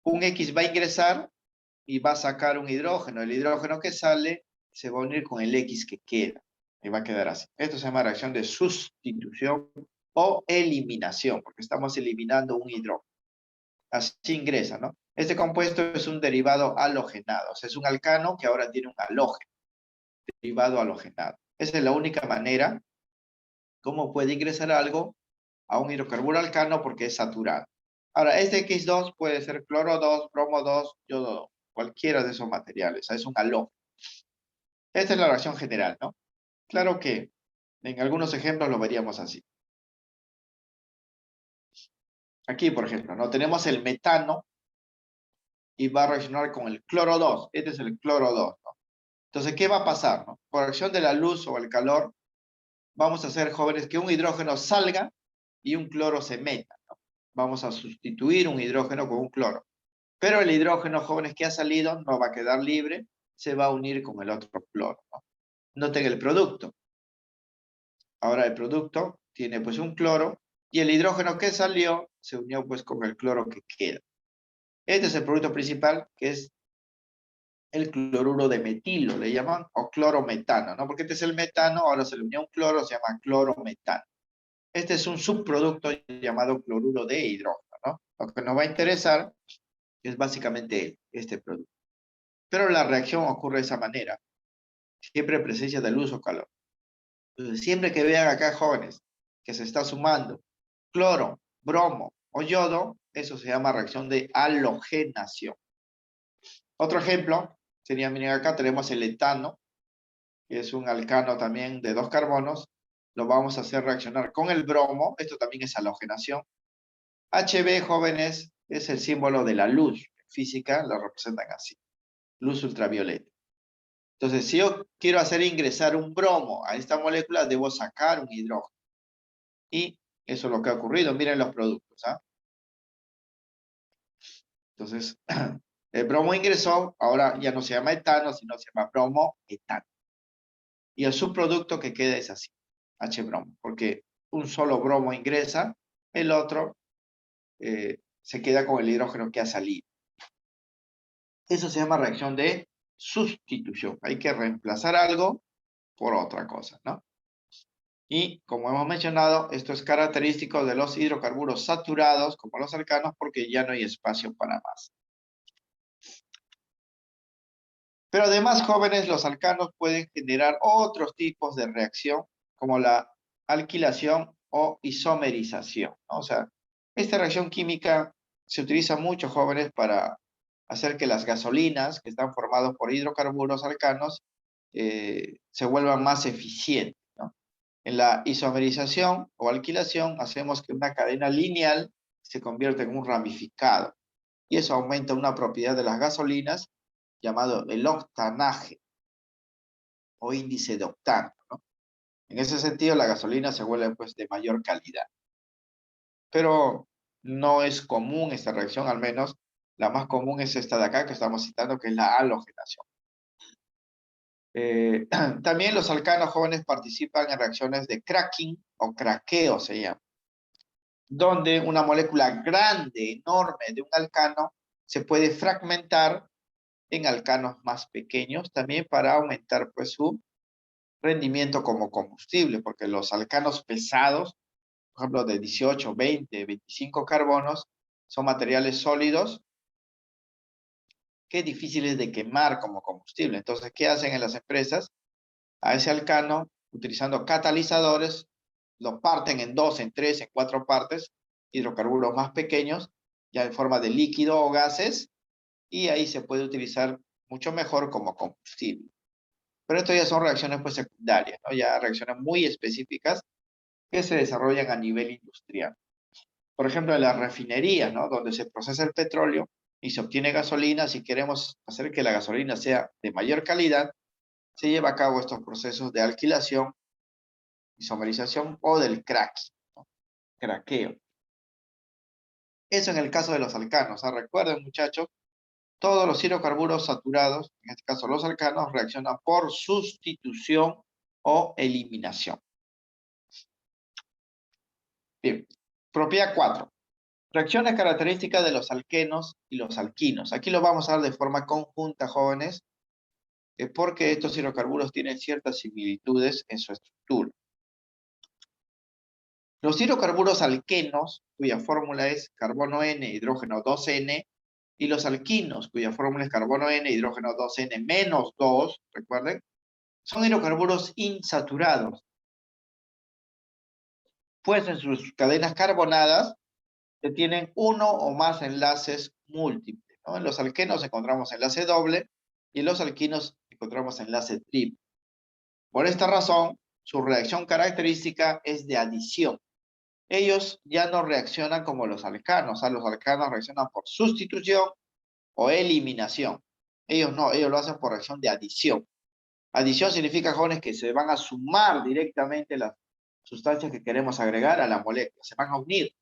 un X va a ingresar y va a sacar un hidrógeno. El hidrógeno que sale se va a unir con el X que queda. Y va a quedar así. Esto se llama reacción de sustitución o eliminación, porque estamos eliminando un hidrógeno. Así ingresa, ¿no? Este compuesto es un derivado halogenado. O sea, es un alcano que ahora tiene un halógeno. Derivado halogenado. Esa es la única manera cómo puede ingresar algo a un hidrocarburo alcano porque es saturado. Ahora, este X2 puede ser cloro 2, bromo 2, yodo 2, cualquiera de esos materiales, es un halógeno. Esta es la reacción general, ¿no? Claro que en algunos ejemplos lo veríamos así. Aquí, por ejemplo, ¿no? Tenemos el metano y va a reaccionar con el cloro 2. Este es el cloro 2, ¿no? Entonces, ¿qué va a pasar, no? Por acción de la luz o el calor, vamos a hacer, jóvenes, que un hidrógeno salga y un cloro se meta, ¿no? Vamos a sustituir un hidrógeno con un cloro. Pero el hidrógeno, jóvenes, que ha salido no va a quedar libre, se va a unir con el otro cloro, ¿no? Noten el producto. Ahora el producto tiene pues un cloro y el hidrógeno que salió se unió pues con el cloro que queda. Este es el producto principal, que es el cloruro de metilo, le llaman, o clorometano, ¿no? Porque este es el metano, ahora se le unió un cloro, se llama clorometano. Este es un subproducto llamado cloruro de hidrógeno, ¿no? Lo que nos va a interesar es básicamente este producto. Pero la reacción ocurre de esa manera, siempre en presencia de luz o calor. Entonces, siempre que vean acá, jóvenes, que se está sumando cloro, bromo o yodo, eso se llama reacción de halogenación. Otro ejemplo sería, miren acá tenemos el etano, que es un alcano también de 2 carbonos, lo vamos a hacer reaccionar con el bromo, esto también es halogenación. Hb, jóvenes, es el símbolo de la luz, física lo representan así, luz ultravioleta. Entonces, si yo quiero hacer ingresar un bromo a esta molécula, debo sacar un hidrógeno. Y eso es lo que ha ocurrido. Miren los productos, ¿ah? Entonces, el bromo ingresó, ahora ya no se llama etano, sino se llama bromoetano. Y el subproducto que queda es así, H-bromo, porque un solo bromo ingresa, el otro se queda con el hidrógeno que ha salido. Eso se llama reacción de sustitución. Hay que reemplazar algo por otra cosa, ¿no? Y como hemos mencionado, esto es característico de los hidrocarburos saturados, como los alcanos, porque ya no hay espacio para más. Pero además, jóvenes, los alcanos pueden generar otros tipos de reacción, como la alquilación o isomerización, ¿no? O sea, esta reacción química se utiliza mucho, jóvenes, para hacer que las gasolinas, que están formadas por hidrocarburos alcanos, se vuelvan más eficientes, ¿no? En la isomerización o alquilación hacemos que una cadena lineal se convierta en un ramificado. Y eso aumenta una propiedad de las gasolinas llamado el octanaje o índice de octano, ¿no? En ese sentido, la gasolina se vuelve pues de mayor calidad. Pero no es común esta reacción, al menos la más común es esta de acá que estamos citando, que es la halogenación. También los alcanos jóvenes participan en reacciones de cracking o craqueo se llama, donde una molécula grande, enorme de un alcano se puede fragmentar en alcanos más pequeños también para aumentar pues su rendimiento como combustible, porque los alcanos pesados, por ejemplo de 18, 20, 25 carbonos, son materiales sólidos que difíciles de quemar como combustible. Entonces, ¿qué hacen en las empresas? A ese alcano, utilizando catalizadores, lo parten en 2, en 3, en 4 partes, hidrocarburos más pequeños, ya en forma de líquido o gases, y ahí se puede utilizar mucho mejor como combustible. Pero esto ya son reacciones pues secundarias, ¿no? Ya reacciones muy específicas que se desarrollan a nivel industrial. Por ejemplo, en las refinerías, ¿no? Donde se procesa el petróleo y se obtiene gasolina, si queremos hacer que la gasolina sea de mayor calidad, se lleva a cabo estos procesos de alquilación, isomerización o del cracking, ¿no? Craqueo. Eso en el caso de los alcanos. ¿Ah? Recuerden, muchachos, todos los hidrocarburos saturados, en este caso los alcanos, reaccionan por sustitución o eliminación. Bien, propiedad 4. Reacciones características de los alquenos y los alquinos. Aquí lo vamos a ver de forma conjunta, jóvenes, porque estos hidrocarburos tienen ciertas similitudes en su estructura. Los hidrocarburos alquenos, cuya fórmula es carbono N, hidrógeno 2N, y los alquinos, cuya fórmula es carbono N, hidrógeno 2N menos 2, recuerden, son hidrocarburos insaturados, pues en sus cadenas carbonadas que tienen uno o más enlaces múltiples, ¿no? En los alquenos encontramos enlace doble y en los alquinos encontramos enlace triple. Por esta razón, su reacción característica es de adición. Ellos ya no reaccionan como los alcanos, los alcanos reaccionan por sustitución o eliminación. Ellos no, ellos lo hacen por reacción de adición. Adición significa, jóvenes, que se van a sumar directamente las sustancias que queremos agregar a la molécula, se van a unir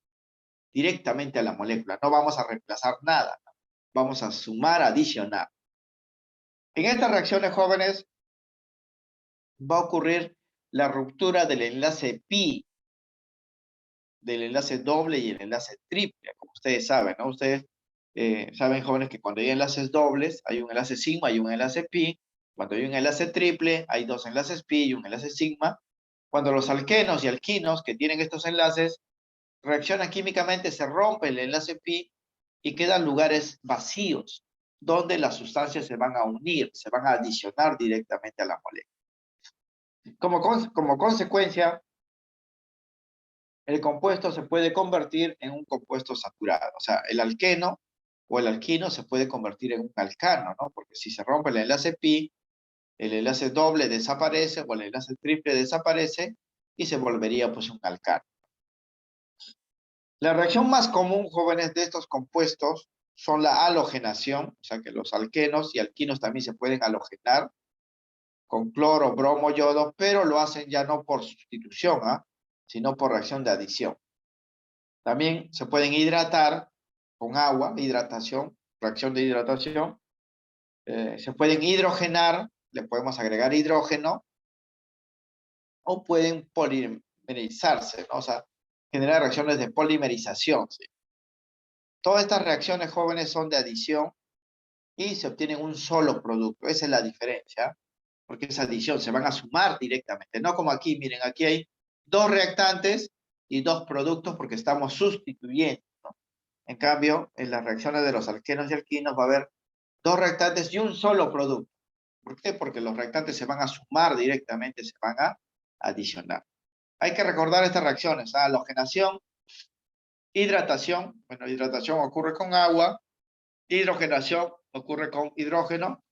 directamente a la molécula, no vamos a reemplazar nada, vamos a sumar, adicionar. En estas reacciones, jóvenes, va a ocurrir la ruptura del enlace pi, del enlace doble y el enlace triple, como ustedes saben, ¿no? Ustedes saben, jóvenes, que cuando hay enlaces dobles, hay un enlace sigma y un enlace pi. Cuando hay un enlace triple, hay dos enlaces pi y un enlace sigma. Cuando los alquenos y alquinos que tienen estos enlaces reaccionan químicamente, se rompe el enlace pi y quedan lugares vacíos, donde las sustancias se van a unir, se van a adicionar directamente a la molécula. Como consecuencia, el compuesto se puede convertir en un compuesto saturado. O sea, el alqueno o el alquino se puede convertir en un alcano, ¿no? Porque si se rompe el enlace pi, el enlace doble desaparece o el enlace triple desaparece y se volvería pues un alcano. La reacción más común, jóvenes, de estos compuestos son la halogenación, o sea que los alquenos y alquinos también se pueden halogenar con cloro, bromo, yodo, pero lo hacen ya no por sustitución, sino por reacción de adición. También se pueden hidratar con agua, hidratación, reacción de hidratación. Se pueden hidrogenar, le podemos agregar hidrógeno, o pueden polimerizarse, ¿no? O sea, generar reacciones de polimerización, ¿sí? Todas estas reacciones, jóvenes, son de adición y se obtiene un solo producto. Esa es la diferencia, porque esa adición se van a sumar directamente, no como aquí. Miren, aquí hay dos reactantes y dos productos porque estamos sustituyendo, ¿no? En cambio, en las reacciones de los alquenos y alquinos va a haber dos reactantes y un solo producto. ¿Por qué? Porque los reactantes se van a sumar directamente, se van a adicionar. Hay que recordar estas reacciones: halogenación, hidratación. Bueno, hidratación ocurre con agua, hidrogenación ocurre con hidrógeno,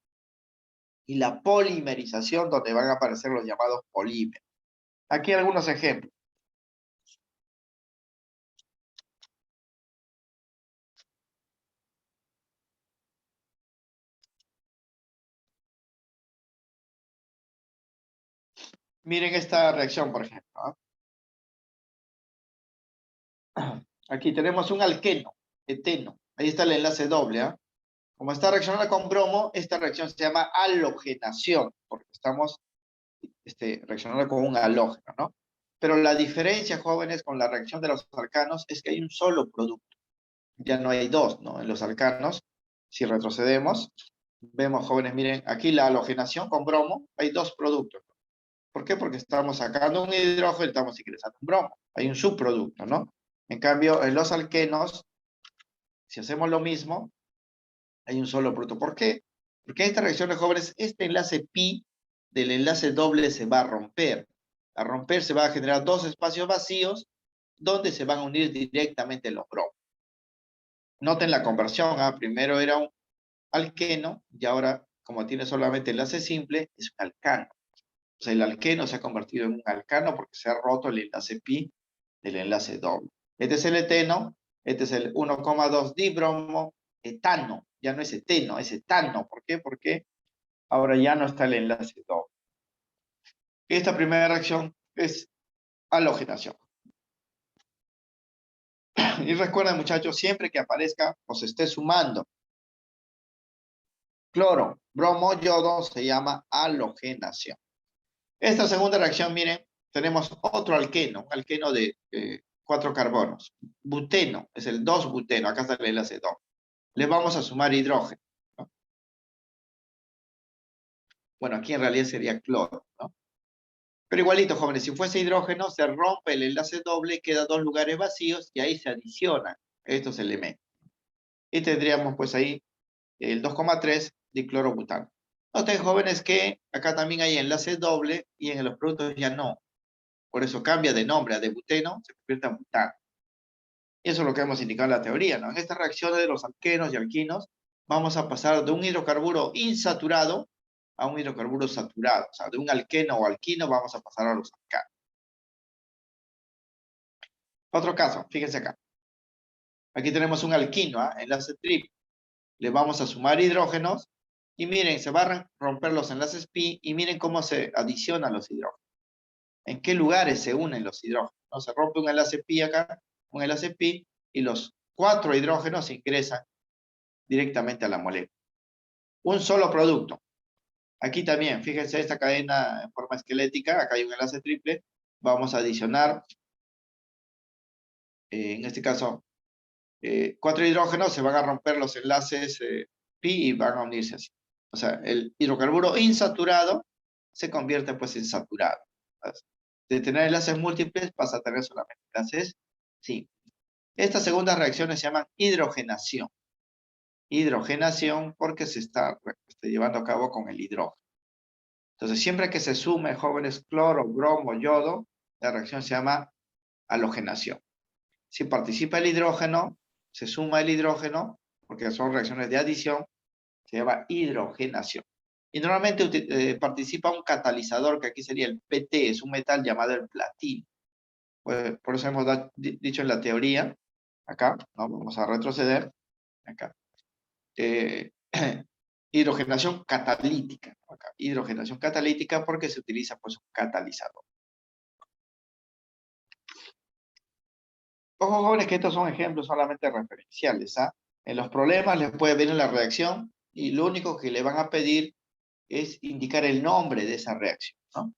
y la polimerización, donde van a aparecer los llamados polímeros. Aquí algunos ejemplos. Miren esta reacción, por ejemplo. Aquí tenemos un alqueno, eteno. Ahí está el enlace doble. Como está reaccionando con bromo, esta reacción se llama halogenación, porque estamos reaccionando con un halógeno, ¿no? Pero la diferencia, jóvenes, con la reacción de los alcanos es que hay un solo producto. Ya no hay dos, ¿no? En los alcanos, si retrocedemos, vemos, jóvenes, miren, aquí la halogenación con bromo, hay dos productos. ¿Por qué? Porque estamos sacando un hidrógeno y estamos ingresando un bromo. Hay un subproducto, ¿no? En cambio, en los alquenos, si hacemos lo mismo, hay un solo producto. ¿Por qué? Porque en esta reacción de jóvenes, este enlace pi del enlace doble se va a romper. Al romper se va a generar dos espacios vacíos donde se van a unir directamente los bromos. Noten la conversión, primero era un alqueno y ahora, como tiene solamente enlace simple, es un alcano. O sea, el alqueno se ha convertido en un alcano porque se ha roto el enlace pi del enlace doble. Este es el eteno, este es el 1,2 dibromo etano. Ya no es eteno, es etano. ¿Por qué? Porque ahora ya no está el enlace doble. Esta primera reacción es halogenación. Y recuerden, muchachos, siempre que aparezca o se esté sumando cloro, bromo, yodo, se llama halogenación. Esta segunda reacción, miren, tenemos otro alqueno, un alqueno 4 carbonos. Buteno, es el 2-buteno, acá está el enlace 2. Le vamos a sumar hidrógeno, ¿no? Bueno, aquí en realidad sería cloro, ¿no? Pero igualito, jóvenes, si fuese hidrógeno, se rompe el enlace doble, quedan 2 lugares vacíos y ahí se adicionan estos elementos. Y tendríamos pues ahí el 2,3 diclorobutano. Noten, jóvenes, que acá también hay enlace doble y en los productos ya no. Por eso cambia de nombre a de buteno, se convierte en butano. Y eso es lo que hemos indicado en la teoría, ¿no? En estas reacciones de los alquenos y alquinos, vamos a pasar de un hidrocarburo insaturado a un hidrocarburo saturado. O sea, de un alqueno o alquino vamos a pasar a los alcanos. Otro caso, fíjense acá. Aquí tenemos un alquino, ¿eh? Enlace triple. Le vamos a sumar hidrógenos y miren, se van a romper los enlaces pi y miren cómo se adicionan los hidrógenos. ¿En qué lugares se unen los hidrógenos? ¿No? Se rompe un enlace pi acá, un enlace pi, y los 4 hidrógenos ingresan directamente a la molécula. Un solo producto. Aquí también, fíjense esta cadena en forma esquelética, acá hay un enlace triple, vamos a adicionar, en este caso, 4 hidrógenos, se van a romper los enlaces pi y van a unirse así. O sea, el hidrocarburo insaturado se convierte pues en saturado. Entonces, de tener enlaces múltiples pasa a tener solamente enlaces simples. Estas segundas reacciones se llaman hidrogenación. Hidrogenación porque se está llevando a cabo con el hidrógeno. Entonces, siempre que se sume, jóvenes, cloro, bromo, yodo, la reacción se llama halogenación. Si participa el hidrógeno, se suma el hidrógeno, porque son reacciones de adición, se llama hidrogenación. Y normalmente participa un catalizador, que aquí sería el PT, es un metal llamado el platino. Pues, por eso hemos dicho en la teoría, acá, ¿no? Vamos a retroceder, acá. Hidrogenación catalítica, acá. Hidrogenación catalítica porque se utiliza pues un catalizador. Ojo, jóvenes, que estos son ejemplos solamente referenciales, ¿ah? En los problemas les puede venir la reacción y lo único que le van a pedir es indicar el nombre de esa reacción, ¿no?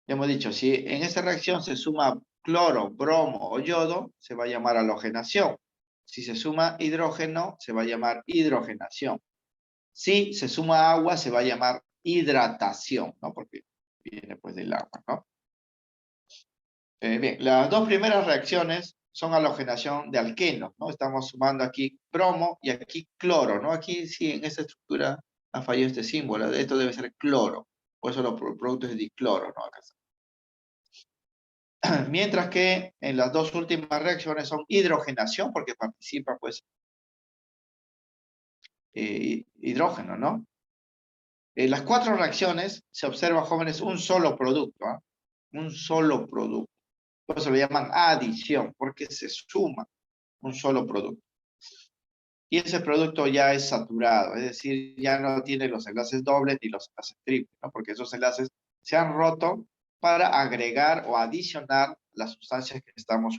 Ya hemos dicho, si en esa reacción se suma cloro, bromo o yodo, se va a llamar halogenación. Si se suma hidrógeno, se va a llamar hidrogenación. Si se suma agua, se va a llamar hidratación, ¿no? Porque viene pues del agua, ¿no? Bien, las dos primeras reacciones son halogenación de alquenos, ¿no? Estamos sumando aquí bromo y aquí cloro, ¿no? Aquí sí, en esta estructura ha fallado este símbolo. Esto debe ser cloro. Por eso los productos de dicloro, ¿no? Acá está. Mientras que en las dos últimas reacciones son hidrogenación, porque participa, pues, hidrógeno, ¿no? En las 4 reacciones se observa, jóvenes, un solo producto, ¿eh? Un solo producto. Por eso lo llaman adición, porque se suma un solo producto. Y ese producto ya es saturado, es decir, ya no tiene los enlaces dobles ni los enlaces triples, ¿no? Porque esos enlaces se han roto para agregar o adicionar las sustancias que estamos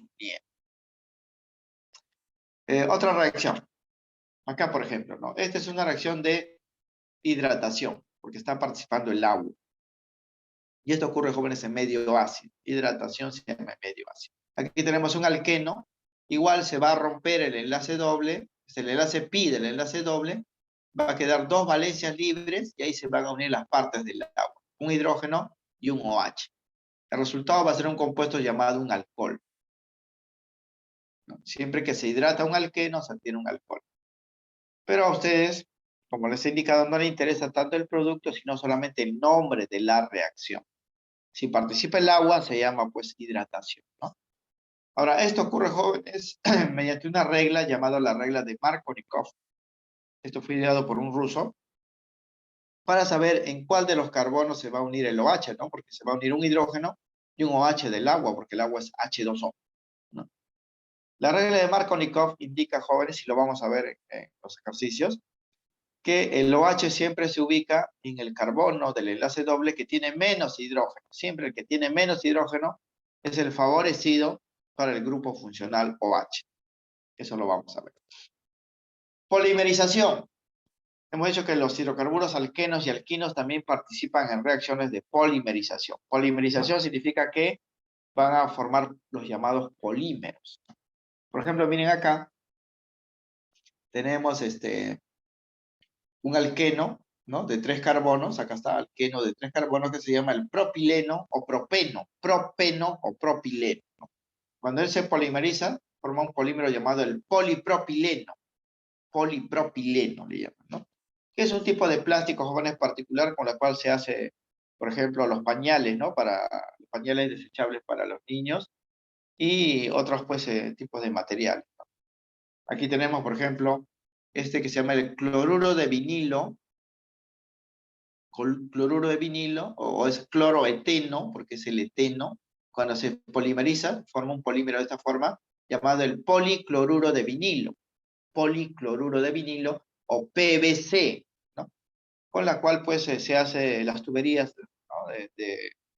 uniendo. Otra reacción. Acá, por ejemplo, ¿no? Esta es una reacción de hidratación, porque está participando el agua. Y esto ocurre, jóvenes, en medio ácido. Hidratación se llama medio ácido. Aquí tenemos un alqueno. Igual se va a romper el enlace doble, es el enlace pi del enlace doble. Va a quedar 2 valencias libres y ahí se van a unir las partes del agua. Un hidrógeno y un OH. El resultado va a ser un compuesto llamado un alcohol, ¿no? Siempre que se hidrata un alqueno, se obtiene un alcohol. Pero a ustedes, como les he indicado, no les interesa tanto el producto, sino solamente el nombre de la reacción. Si participa el agua, se llama pues hidratación, ¿no? Ahora, esto ocurre, jóvenes, mediante una regla llamada la regla de Markovnikov. Esto fue ideado por un ruso para saber en cuál de los carbonos se va a unir el OH, ¿no? Porque se va a unir un hidrógeno y un OH del agua, porque el agua es H2O, ¿no? La regla de Markovnikov indica, jóvenes, y lo vamos a ver en los ejercicios, que el OH siempre se ubica en el carbono del enlace doble que tiene menos hidrógeno. Siempre el que tiene menos hidrógeno es el favorecido para el grupo funcional OH. Eso lo vamos a ver. Polimerización. Hemos dicho que los hidrocarburos alquenos y alquinos también participan en reacciones de polimerización. Polimerización significa que van a formar los llamados polímeros. Por ejemplo, miren acá, tenemos un alqueno, ¿no? De 3 carbonos, acá está, alqueno de 3 carbonos que se llama el propileno o propeno o propileno, ¿no? Cuando él se polimeriza, forma un polímero llamado el polipropileno le llaman, ¿no? Que es un tipo de plástico, jóvenes, particular con la cual se hace, por ejemplo, los pañales, ¿no? Para los pañales desechables para los niños y otros, pues, tipos de materiales, ¿no? Aquí tenemos, por ejemplo, este que se llama el cloruro de vinilo, o es cloroeteno, porque es el eteno. Cuando se polimeriza, forma un polímero de esta forma, llamado el policloruro de vinilo o PVC, ¿no? Con la cual pues se hace las tuberías, ¿no?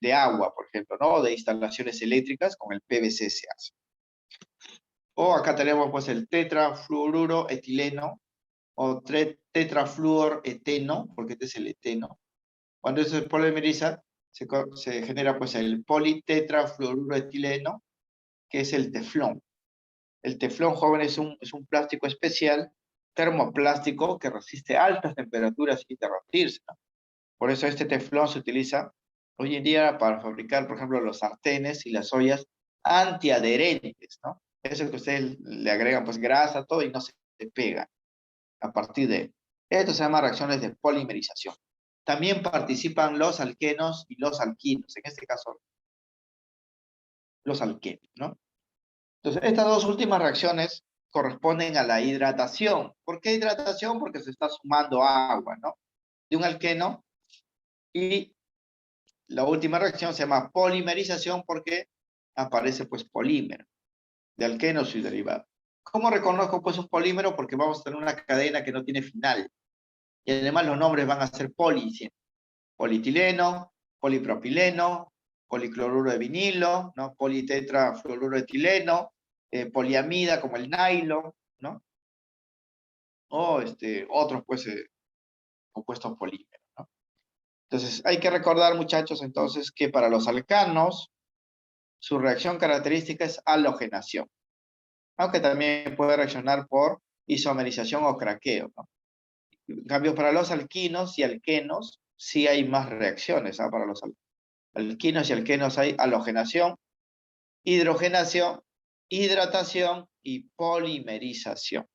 de agua, por ejemplo, ¿no? De instalaciones eléctricas, con el PVC se hace. O acá tenemos pues el tetrafluoruro etileno o tetrafluoreteno, porque este es el eteno. Cuando eso se polimeriza, se genera pues el politetrafluoruro etileno, que es el teflón. El teflón, joven, es un plástico especial, termoplástico, que resiste altas temperaturas sin derretirse, ¿no? Por eso este teflón se utiliza hoy en día para fabricar, por ejemplo, los sartenes y las ollas antiadherentes, ¿no? Eso que ustedes le agregan pues grasa, todo, y no se pega a partir de él. Esto se llama reacciones de polimerización. También participan los alquenos y los alquinos, en este caso los alquenos, ¿no? Entonces, estas dos últimas reacciones corresponden a la hidratación. ¿Por qué hidratación? Porque se está sumando agua, ¿no? De un alqueno. Y la última reacción se llama polimerización porque aparece pues polímero de alquenos y derivados. ¿Cómo reconozco pues un polímero? Porque vamos a tener una cadena que no tiene final. Y además los nombres van a ser poli siempre. Polietileno, polipropileno, policloruro de vinilo, ¿no? Politetrafluoruro etileno, poliamida como el nylon, ¿no? O otros pues compuestos polímeros, ¿no? Entonces hay que recordar, muchachos, entonces que para los alcanos su reacción característica es halogenación, aunque también puede reaccionar por isomerización o craqueo, ¿no? En cambio, para los alquinos y alquenos sí hay más reacciones, ¿ah? Para los alquinos y alquenos hay halogenación, hidrogenación, hidratación y polimerización.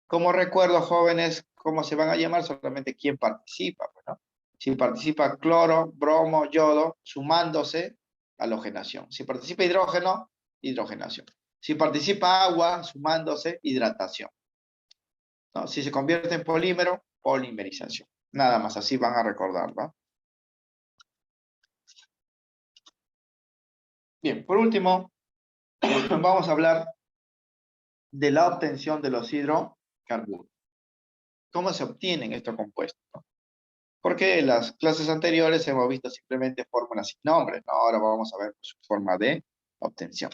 Como recuerdo, jóvenes, ¿cómo se van a llamar? Solamente quién participa, pues, ¿no? Si participa cloro, bromo, yodo, sumándose, halogenación. Si participa hidrógeno, hidrogenación. Si participa agua, sumándose, hidratación, ¿no? Si se convierte en polímero, polimerización. Nada más, así van a recordar, ¿no? Bien, por último, vamos a hablar de la obtención de los hidrocarburos. ¿Cómo se obtienen estos compuestos, ¿no? Porque en las clases anteriores hemos visto simplemente fórmulas sin nombres, ¿no? Ahora vamos a ver su forma de obtención.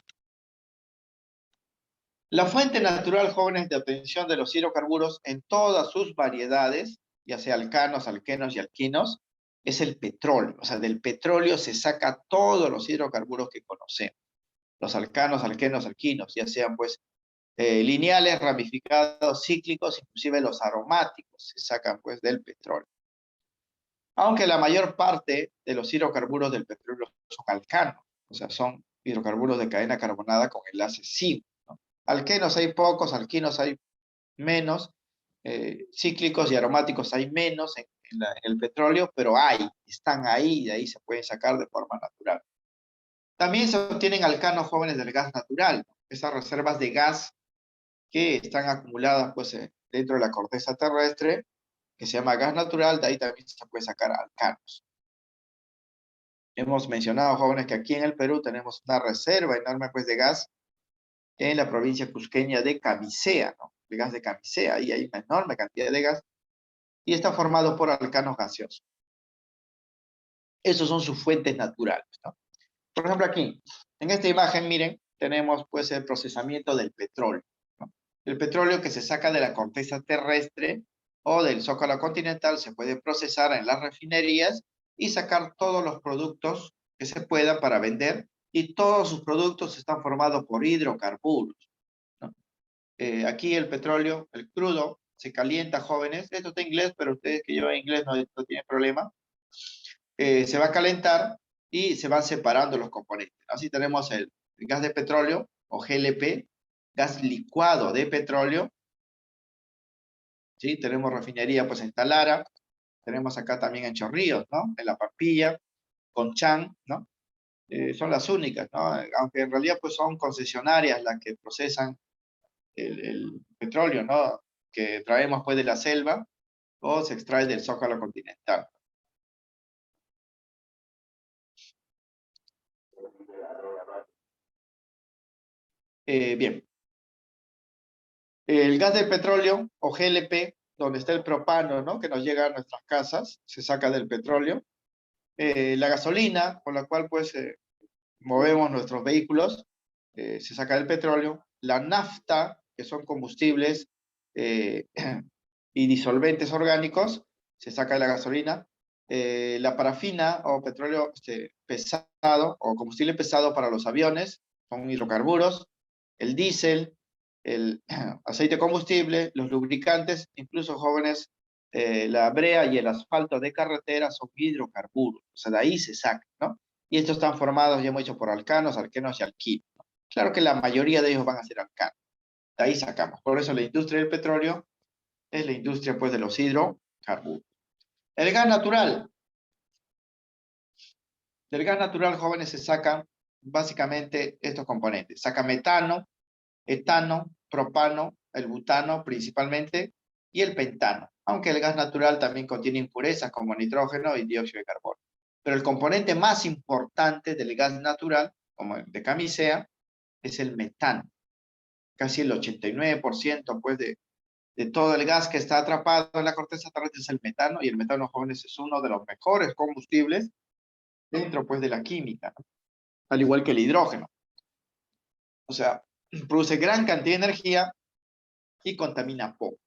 La fuente natural, jóvenes, de obtención de los hidrocarburos en todas sus variedades, ya sea alcanos, alquenos y alquinos, es el petróleo. O sea, del petróleo se saca todos los hidrocarburos que conocemos. Los alcanos, alquenos, alquinos, ya sean pues lineales, ramificados, cíclicos, inclusive los aromáticos, se sacan pues del petróleo. Aunque la mayor parte de los hidrocarburos del petróleo son alcanos, o sea, son hidrocarburos de cadena carbonada con enlace SIM, ¿no? Alquenos hay pocos, alquinos hay menos, cíclicos y aromáticos hay menos en el petróleo, pero están ahí, y de ahí se pueden sacar de forma natural. También se obtienen alcanos, jóvenes, del gas natural, ¿no? Esas reservas de gas que están acumuladas pues, dentro de la corteza terrestre, que se llama gas natural, de ahí también se puede sacar alcanos. Hemos mencionado, jóvenes, que aquí en el Perú tenemos una reserva enorme pues, de gas en la provincia cusqueña de Camisea, ¿no? El gas de Camisea, ahí hay una enorme cantidad de gas y está formado por alcanos gaseosos. Esos son sus fuentes naturales, ¿no? Por ejemplo, aquí, en esta imagen, miren, tenemos pues el procesamiento del petróleo, ¿no? El petróleo que se saca de la corteza terrestre o del zócalo continental se puede procesar en las refinerías y sacar todos los productos que se puedan para vender y todos sus productos están formados por hidrocarburos, ¿no? Aquí el petróleo, el crudo, se calienta, jóvenes. Esto está en inglés, pero ustedes que llevan inglés no tienen problema. Se va a calentar y se van separando los componentes. Así tenemos el gas de petróleo o GLP, gas licuado de petróleo. ¿Sí? Tenemos refinería pues en Talara, tenemos acá también en Chorrillos, ¿no? En La Pampilla, Conchán, ¿no? Son las únicas, ¿no? Aunque en realidad pues son concesionarias las que procesan el petróleo, ¿no? Que traemos pues de la selva o se extrae del zócalo continental. Bien, el gas del petróleo o GLP, donde está el propano, ¿no? Que nos llega a nuestras casas, se saca del petróleo. La gasolina, con la cual pues movemos nuestros vehículos, se saca del petróleo. La nafta, que son combustibles y disolventes orgánicos, se saca de la gasolina. La parafina o petróleo pesado o combustible pesado para los aviones, son hidrocarburos. El diésel, el aceite combustible, los lubricantes, incluso jóvenes, la brea y el asfalto de carretera son hidrocarburos. O sea, de ahí se saca, ¿no? Y estos están formados, ya hemos dicho, por alcanos, alquenos y alquinos. Claro que la mayoría de ellos van a ser alcanos. De ahí sacamos. Por eso la industria del petróleo es la industria pues de los hidrocarburos. El gas natural. Del gas natural, jóvenes, se sacan básicamente estos componentes. Saca metano, etano, propano, el butano principalmente, y el pentano. Aunque el gas natural también contiene impurezas como nitrógeno y dióxido de carbono. Pero el componente más importante del gas natural, como el de camisea, es el metano. Casi el 89% pues, de todo el gas que está atrapado en la corteza terrestre es el metano, y el metano, jóvenes, es uno de los mejores combustibles dentro pues, de la química, ¿no? Al igual que el hidrógeno. O sea, produce gran cantidad de energía y contamina poco.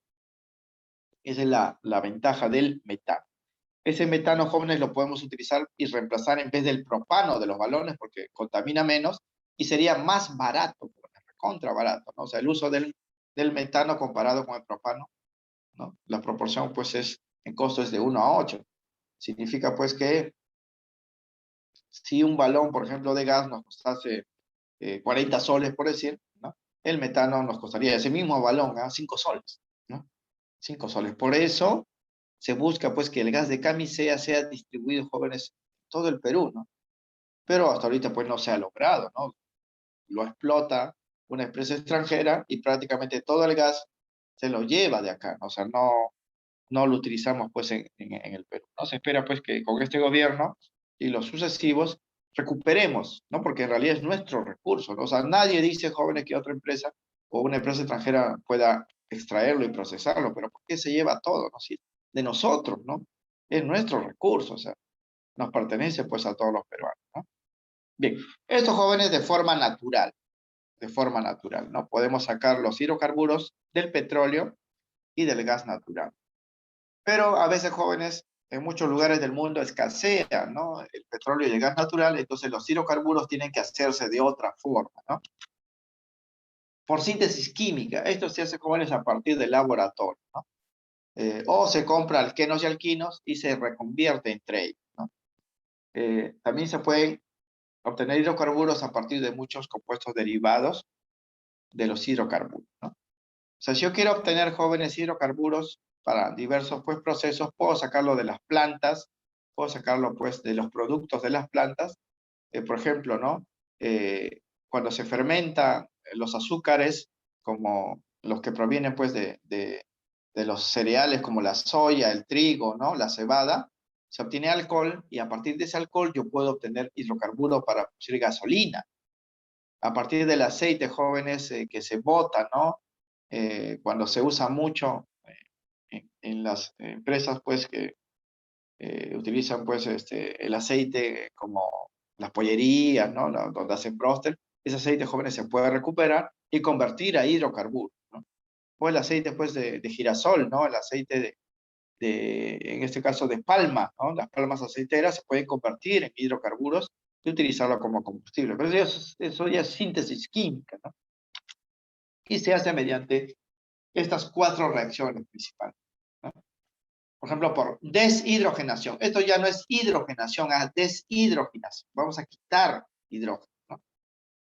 Esa es la ventaja del metano. Ese metano, jóvenes, lo podemos utilizar y reemplazar en vez del propano de los balones porque contamina menos y sería más barato, contra barato, ¿no? O sea, el uso del metano comparado con el propano, ¿no? La proporción, pues, en costo es de 1 a 8. Significa, pues, que si un balón, por ejemplo, de gas nos costase 40 soles, por decir, ¿no? El metano nos costaría ese mismo balón a 5 soles, ¿no? 5 soles. Por eso se busca pues que el gas de camisea sea distribuido, jóvenes, en todo el Perú, ¿no? Pero hasta ahorita pues no se ha logrado, ¿no? Lo explota una empresa extranjera y prácticamente todo el gas se lo lleva de acá, ¿no? O sea, no lo utilizamos pues en el Perú, ¿no? Se espera pues que con este gobierno y los sucesivos recuperemos, ¿no? Porque en realidad es nuestro recurso, ¿no? O sea, nadie dice, jóvenes, que otra empresa o una empresa extranjera pueda extraerlo y procesarlo, pero ¿por qué se lleva todo, no? Si de nosotros, ¿no? Es nuestro recurso, o sea, nos pertenece pues a todos los peruanos, ¿no? Bien, estos jóvenes de forma natural, ¿no? Podemos sacar los hidrocarburos del petróleo y del gas natural. Pero a veces, jóvenes, en muchos lugares del mundo escasea, ¿no? El petróleo y el gas natural, entonces los hidrocarburos tienen que hacerse de otra forma, ¿no? Por síntesis química. Esto se hace, jóvenes, a partir del laboratorio, ¿no? O se compra alquenos y alquinos y se reconvierte entre ellos, ¿no? También se pueden obtener hidrocarburos a partir de muchos compuestos derivados de los hidrocarburos, ¿no? O sea, si yo quiero obtener, jóvenes, hidrocarburos para diversos pues, procesos, puedo sacarlo de las plantas, puedo sacarlo pues, de los productos de las plantas. Por ejemplo, ¿no? Cuando se fermentan los azúcares, como los que provienen pues, de los cereales como la soya, el trigo, ¿no? La cebada, se obtiene alcohol y a partir de ese alcohol yo puedo obtener hidrocarburos para producir gasolina. A partir del aceite, jóvenes, que se bota, ¿no? Cuando se usa mucho en las empresas, pues, que utilizan, pues, el aceite como las pollerías, ¿no? Donde hacen broster, ese aceite, jóvenes, se puede recuperar y convertir a hidrocarburos, ¿no? O el aceite, pues, de girasol, ¿no? El aceite en este caso, de palma, ¿no? Las palmas aceiteras se pueden convertir en hidrocarburos y utilizarlo como combustible. Pero eso ya es síntesis química, ¿no? Y se hace mediante estas 4 reacciones principales, ¿no? Por ejemplo, por deshidrogenación. Esto ya no es hidrogenación, es deshidrogenación. Vamos a quitar hidrógeno, ¿no?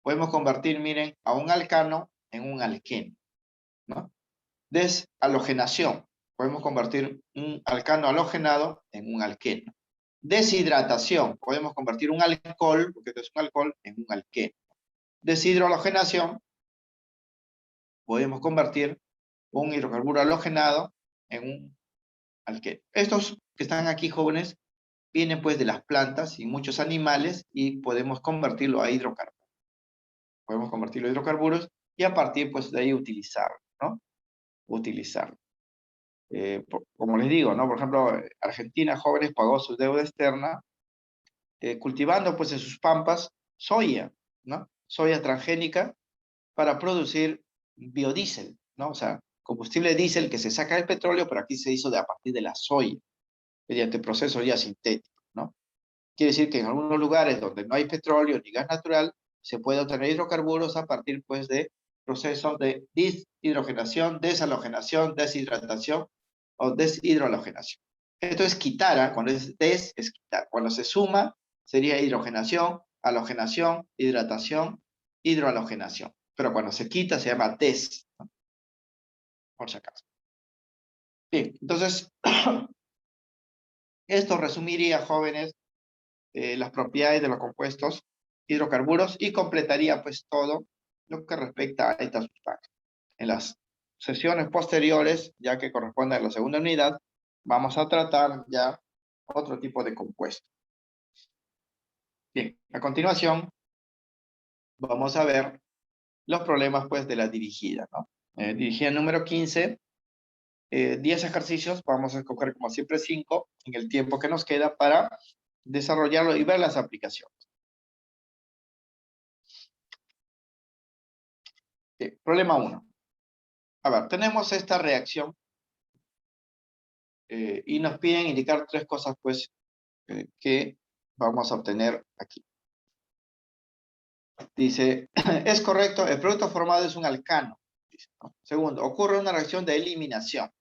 Podemos convertir, miren, a un alcano en un alqueno, ¿no? Deshalogenación. Podemos convertir un alcano halogenado en un alqueno. Deshidratación. Podemos convertir un alcohol, porque esto es un alcohol, en un alqueno. Deshidrogenación. Podemos convertir un hidrocarburo halogenado en un alqueno. Estos que están aquí, jóvenes, vienen pues de las plantas y muchos animales y podemos convertirlo a hidrocarburos. Podemos convertirlo a hidrocarburos y a partir pues de ahí utilizarlo, ¿no? Utilizarlo. Como les digo, ¿no? Por ejemplo, Argentina, jóvenes, pagó su deuda externa cultivando pues en sus pampas soya, ¿no? Soya transgénica para producir biodiesel, ¿no? O sea, combustible diésel que se saca del petróleo, pero aquí se hizo a partir de la soya, mediante procesos ya sintéticos, ¿no? Quiere decir que en algunos lugares donde no hay petróleo ni gas natural, se puede obtener hidrocarburos a partir pues de procesos de deshidrogenación, desalogenación, deshidratación o deshidrohalogenación. Esto es quitar, ¿eh? Cuando es des, es quitar. Cuando se suma, sería hidrogenación, halogenación, hidratación, hidrohalogenación. Pero cuando se quita, se llama des, ¿no? Por si acaso. Bien, entonces, esto resumiría, jóvenes, las propiedades de los compuestos hidrocarburos y completaría pues todo lo que respecta a estas sustancias. En las sesiones posteriores, ya que corresponde a la segunda unidad, vamos a tratar ya otro tipo de compuesto. Bien, a continuación vamos a ver los problemas pues de la dirigida, ¿no? Dirigida número 15, 10 ejercicios, vamos a escoger como siempre 5 en el tiempo que nos queda para desarrollarlo y ver las aplicaciones. Bien, problema 1. A ver, tenemos esta reacción y nos piden indicar 3 cosas pues que vamos a obtener aquí. Dice, es correcto, el producto formado es un alcano. Dice, ¿no? Segundo, ocurre una reacción de eliminación.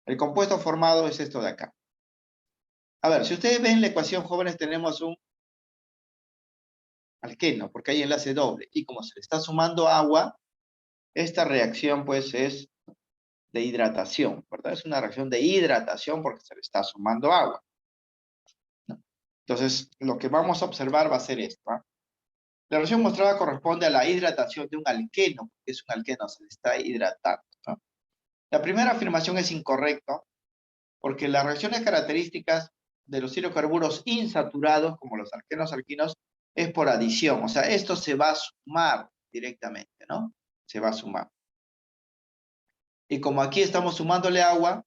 El compuesto formado es esto de acá. A ver, si ustedes ven la ecuación, jóvenes, tenemos un alqueno, porque hay enlace doble. Y como se le está sumando agua, esta reacción pues es de hidratación, ¿verdad? Es una reacción de hidratación porque se le está sumando agua, ¿no? Entonces, lo que vamos a observar va a ser esto, ¿eh? La reacción mostrada corresponde a la hidratación de un alqueno, que es un alqueno, se le está hidratando, ¿no? La primera afirmación es incorrecta, porque las reacciones características de los hidrocarburos insaturados, como los alquenos alquinos, es por adición. O sea, esto se va a sumar directamente, ¿no? Se va a sumar. Y como aquí estamos sumándole agua,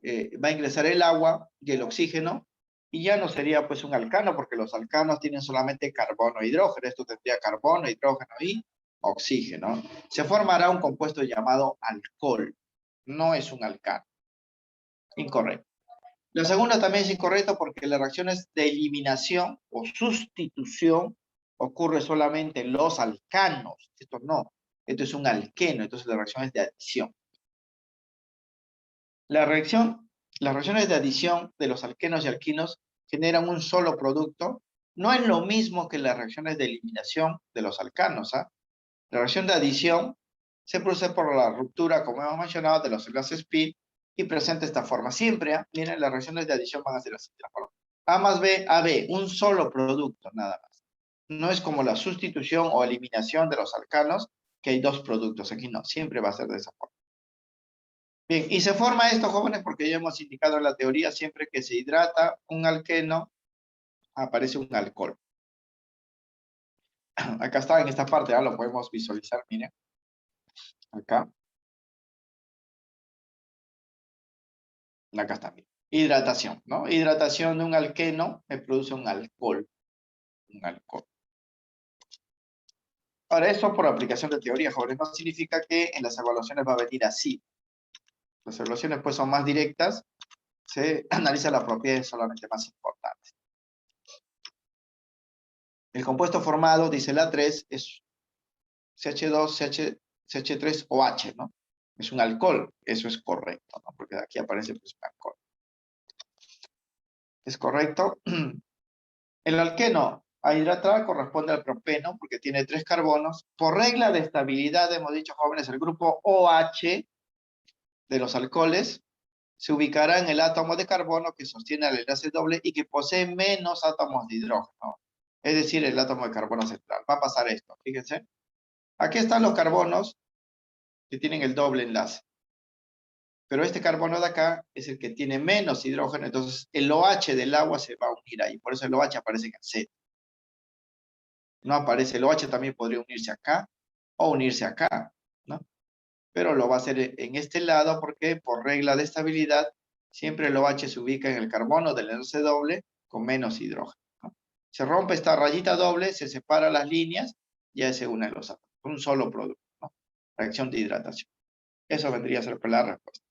va a ingresar el agua y el oxígeno, y ya no sería pues un alcano, porque los alcanos tienen solamente carbono e hidrógeno. Esto tendría carbono, hidrógeno y oxígeno. Se formará un compuesto llamado alcohol. No es un alcano. Incorrecto. La segunda también es incorrecta porque las reacciones de eliminación o sustitución ocurre solamente en los alcanos. Esto no. Esto es un alqueno, entonces la reacción es de adición. Las reacciones de adición de los alquenos y alquinos generan un solo producto. No es lo mismo que las reacciones de eliminación de los alcanos, ¿ah? La reacción de adición se produce por la ruptura, como hemos mencionado, de los enlaces pi y presenta esta forma. Siempre, ¿eh? Miren, las reacciones de adición van a ser así. A más B, AB, un solo producto, nada más. No es como la sustitución o eliminación de los alcanos, que hay 2 productos. Aquí no, siempre va a ser de esa forma. Bien, y se forma esto, jóvenes, porque ya hemos indicado en la teoría, siempre que se hidrata un alqueno, aparece un alcohol. Acá está, en esta parte, ya lo podemos visualizar, miren. Acá. Acá está, miren. Hidratación, ¿no? Hidratación de un alqueno me produce un alcohol. Un alcohol. Ahora, eso por aplicación de teoría, jóvenes, no significa que en las evaluaciones va a venir así. Las evaluaciones pues son más directas, se analiza las propiedades solamente más importantes. El compuesto formado, dice la 3, es CH2, CH3 o H, ¿no? Es un alcohol, eso es correcto, ¿no? Porque aquí aparece pues un alcohol. ¿Es correcto? El alqueno ahidratado corresponde al propeno porque tiene 3 carbonos. Por regla de estabilidad, hemos dicho, jóvenes, el grupo OH de los alcoholes se ubicará en el átomo de carbono que sostiene el enlace doble y que posee menos átomos de hidrógeno. Es decir, el átomo de carbono central. Va a pasar esto, fíjense. Aquí están los carbonos que tienen el doble enlace. Pero este carbono de acá es el que tiene menos hidrógeno, entonces el OH del agua se va a unir ahí. Por eso el OH aparece en el C. No aparece el OH, también podría unirse acá o unirse acá, ¿no? Pero lo va a hacer en este lado porque por regla de estabilidad siempre el OH se ubica en el carbono del enlace doble con menos hidrógeno, ¿no? Se rompe esta rayita doble, se separan las líneas y ya se unen los átomos. Un solo producto, ¿no? Reacción de hidratación. Eso vendría a ser la respuesta.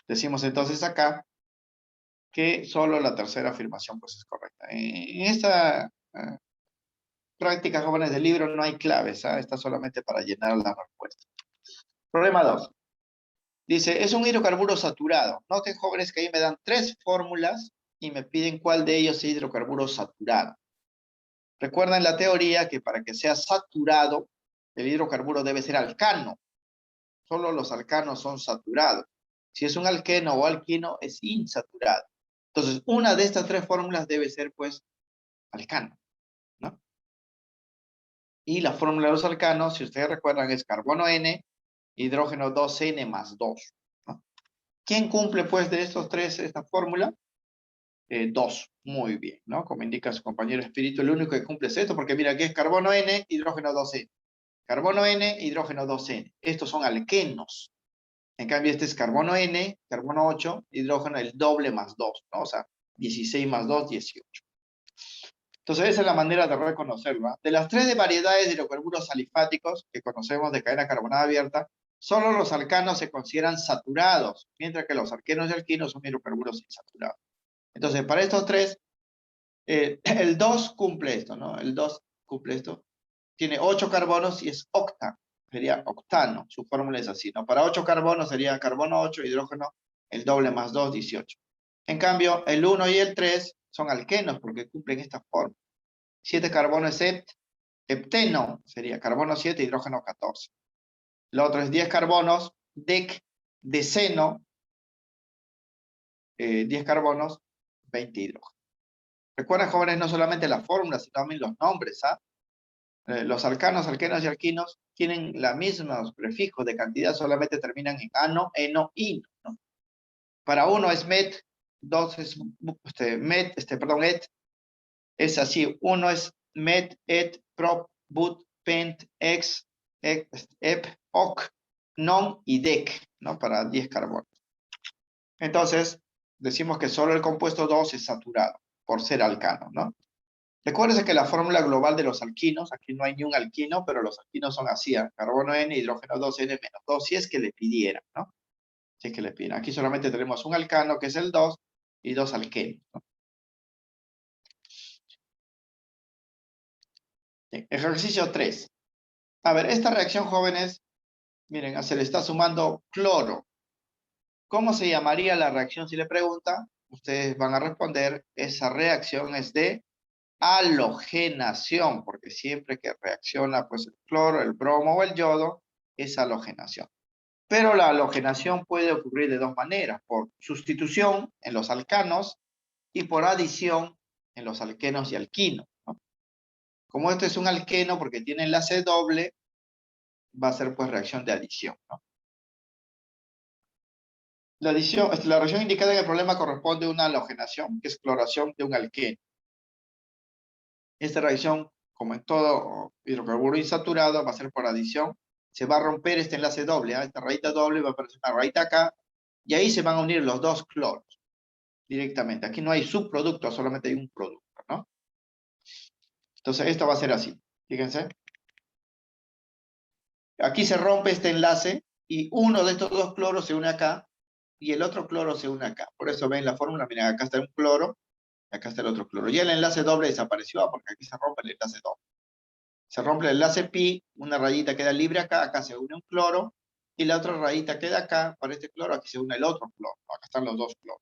Decimos entonces acá que solo la tercera afirmación pues es correcta. En esta práctica, jóvenes del libro, no hay claves, ¿ah? Está solamente para llenar la respuesta. Problema 2. Dice, es un hidrocarburo saturado. Noten, jóvenes, que ahí me dan 3 fórmulas y me piden cuál de ellos es hidrocarburo saturado. Recuerden la teoría que para que sea saturado, el hidrocarburo debe ser alcano. Solo los alcanos son saturados. Si es un alqueno o alquino, es insaturado. Entonces, una de estas 3 fórmulas debe ser, pues, alcano, ¿no? Y la fórmula de los alcanos, si ustedes recuerdan, es carbono N, hidrógeno 2N más 2, ¿no? ¿Quién cumple, pues, de estos 3 esta fórmula? 2. Muy bien, ¿no? Como indica su compañero espíritu, el único que cumple es esto, porque mira, aquí es carbono N, hidrógeno 2N. Carbono N, hidrógeno 2N. Estos son alquenos. En cambio, este es carbono N, carbono 8, hidrógeno el doble más 2, ¿no? O sea, 16 más 2, 18. Entonces, esa es la manera de reconocerlo, ¿eh? De las 3 variedades de hidrocarburos alifáticos que conocemos de cadena carbonada abierta, solo los alcanos se consideran saturados, mientras que los alquenos y alquinos son hidrocarburos insaturados. Entonces, para estos 3, el 2 cumple esto, ¿no? El 2 cumple esto. Tiene 8 carbonos y es octa, sería octano. Su fórmula es así, ¿no? Para 8 carbonos sería carbono 8, hidrógeno, el doble más 2, 18. En cambio, el 1 y el 3 son alquenos porque cumplen esta forma. 7 carbonos es hepteno, sería carbono 7, hidrógeno 14. Lo otro es 10 carbonos, deceno, 10 carbonos, 20 hidrógenos. Recuerden, jóvenes, no solamente la fórmula, sino también los nombres, ¿ah? Los alcanos, alquenos y alquinos tienen los mismos prefijos de cantidad, solamente terminan en ano, eno, ino, ¿no? Para uno es met, dos es et, es así, uno es met, et, prop, but, pent, ex, ep, oc, non y dec, ¿no? Para 10 carbonos. Entonces, decimos que solo el compuesto 2 es saturado, por ser alcano, ¿no? Recuérdense que la fórmula global de los alquinos, aquí no hay ni un alquino, pero los alquinos son así, carbono N, hidrógeno 2N menos 2, si es que le pidieran, ¿no? Si es que le pidieran. Aquí solamente tenemos un alcano, que es el 2, y 2 alquenos, ¿no? Bien, ejercicio 3. A ver, esta reacción, jóvenes, miren, se le está sumando cloro. ¿Cómo se llamaría la reacción si le pregunta? Ustedes van a responder, esa reacción es de halogenación, porque siempre que reacciona pues el cloro, el bromo o el yodo, es halogenación. Pero la halogenación puede ocurrir de 2 maneras, por sustitución en los alcanos y por adición en los alquenos y alquinos, ¿no? Como este es un alqueno porque tiene enlace doble, va a ser pues reacción de adición, ¿no? La reacción indicada en el problema corresponde a una halogenación, que es cloración de un alqueno. Esta reacción, como en todo hidrocarburo insaturado, va a ser por adición. Se va a romper este enlace doble, ¿eh? Esta rayita doble va a aparecer una rayita acá, y ahí se van a unir los 2 cloros directamente. Aquí no hay subproducto, solamente hay un producto, ¿no? Entonces esto va a ser así, fíjense. Aquí se rompe este enlace y uno de estos 2 cloros se une acá y el otro cloro se une acá. Por eso ven la fórmula, miren, acá está un cloro Acá está el otro cloro. Y el enlace doble desapareció porque aquí se rompe el enlace doble. Se rompe el enlace pi, una rayita queda libre acá, acá se une un cloro, y la otra rayita queda acá, para este cloro, aquí se une el otro cloro. Acá están los dos cloros.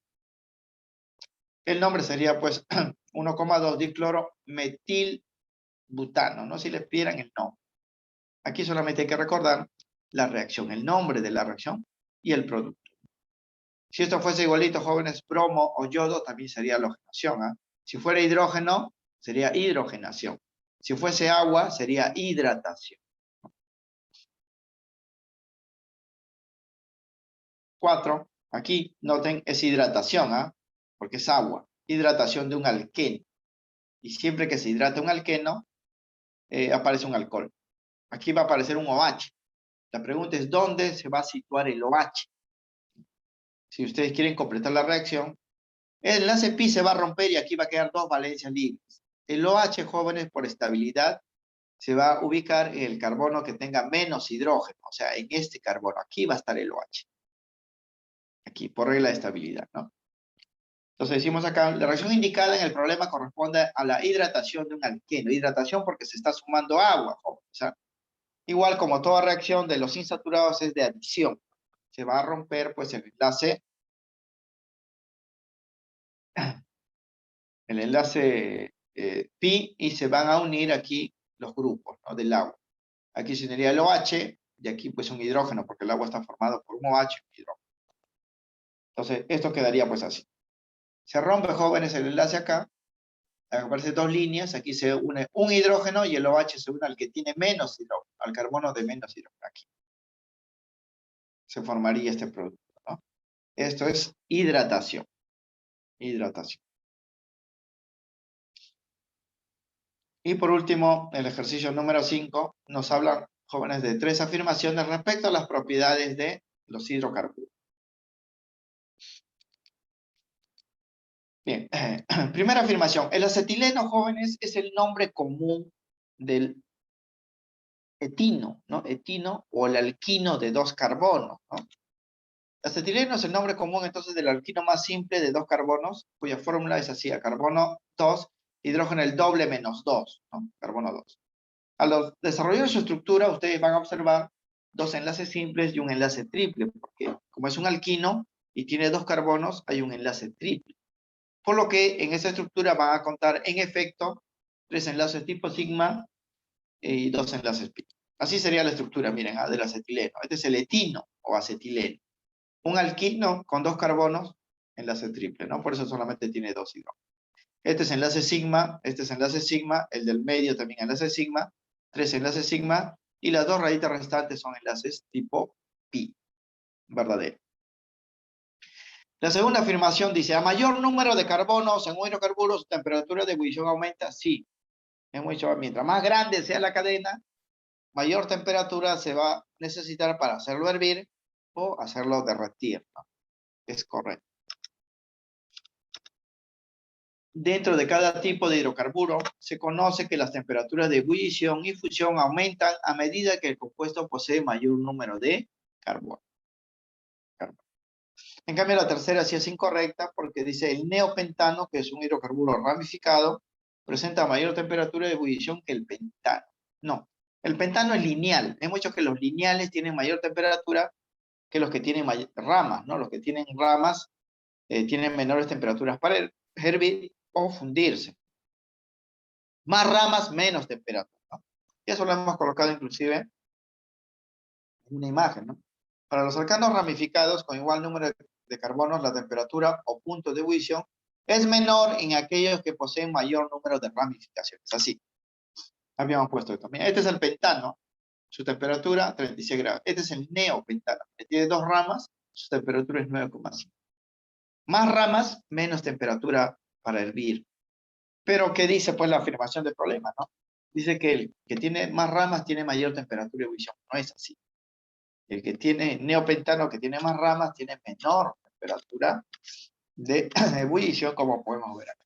El nombre sería pues 1,2 dicloro metilbutano, ¿no? Si les pidieran el nombre. Aquí solamente hay que recordar la reacción, el nombre de la reacción y el producto. Si esto fuese igualito, jóvenes, bromo o yodo, también sería halogenación. ¿Eh? Si fuera hidrógeno, sería hidrogenación. Si fuese agua, sería hidratación. 4, aquí, noten, es hidratación, ¿ah? Porque es agua. Hidratación de un alqueno. Y siempre que se hidrata un alqueno, aparece un alcohol. Aquí va a aparecer un OH. La pregunta es, ¿dónde se va a situar el OH? Si ustedes quieren completar la reacción, el enlace pi se va a romper y aquí va a quedar dos valencias libres. El OH, jóvenes, por estabilidad, se va a ubicar en el carbono que tenga menos hidrógeno. O sea, en este carbono. Aquí va a estar el OH. Aquí, por regla de estabilidad, ¿no? Entonces decimos acá, la reacción indicada en el problema corresponde a la hidratación de un alqueno. Hidratación porque se está sumando agua, jóvenes. O sea, igual como toda reacción de los insaturados es de adición. Se va a romper pues el enlace pi y se van a unir aquí los grupos, ¿no? Del agua. Aquí se uniría el OH y aquí pues un hidrógeno porque el agua está formado por un OH y un hidrógeno. Entonces esto quedaría pues así. Se rompe, jóvenes, el enlace acá. Aparecen dos líneas, aquí se une un hidrógeno y el OH se une al que tiene menos hidrógeno, al carbono de menos hidrógeno. Aquí se formaría este producto, ¿no? Esto es hidratación. Hidratación. Y por último, el ejercicio número 5 nos hablan, jóvenes, de 3 afirmaciones respecto a las propiedades de los hidrocarburos. Bien, primera afirmación. El acetileno, jóvenes, es el nombre común del etino, ¿no? Etino o el alquino de dos carbonos, ¿no? Acetileno es el nombre común entonces del alquino más simple de dos carbonos, cuya fórmula es así, a carbono 2, hidrógeno el doble menos 2, ¿no? Carbono 2. Al desarrollar su estructura, ustedes van a observar dos enlaces simples y un enlace triple, porque como es un alquino y tiene dos carbonos, hay un enlace triple. Por lo que en esa estructura van a contar en efecto 3 enlaces tipo sigma y 2 enlaces pi. Así sería la estructura, miren, del acetileno. Este es el etino o acetileno. Un alquino con dos carbonos, enlace triple, ¿no? Por eso solamente tiene dos hidrógenos. Este es enlace sigma, este es enlace sigma, el del medio también enlace sigma, 3 enlaces sigma, y las dos rayitas restantes son enlaces tipo pi, verdadero. La segunda afirmación dice, a mayor número de carbonos en un hidrocarburo, su temperatura de ebullición aumenta. Sí, mientras más grande sea la cadena, mayor temperatura se va a necesitar para hacerlo hervir o hacerlo derretir, ¿no? Es correcto. Dentro de cada tipo de hidrocarburo, se conoce que las temperaturas de ebullición y fusión aumentan a medida que el compuesto posee mayor número de carbono. En cambio, la tercera sí es incorrecta porque dice el neopentano, que es un hidrocarburo ramificado, presenta mayor temperatura de ebullición que el pentano. No, el pentano es lineal. Hemos dicho que los lineales tienen mayor temperatura que los que tienen ramas, ¿no? Los que tienen ramas tienen menores temperaturas para hervir o fundirse. Más ramas, menos temperatura, ¿no? Y eso lo hemos colocado inclusive en una imagen, ¿no? Para los alcanos ramificados con igual número de carbonos, la temperatura o punto de ebullición es menor en aquellos que poseen mayor número de ramificaciones. Así, habíamos puesto esto. Mira, este es el pentano, su temperatura 36 grados. Este es el neopentano, que tiene dos ramas, su temperatura es 9,5. Más ramas, menos temperatura para hervir. Pero, ¿qué dice pues la afirmación del problema, no? Dice que el que tiene más ramas tiene mayor temperatura de ebullición. No es así. El que tiene neopentano, que tiene más ramas, tiene menor temperatura de ebullición, como podemos ver acá.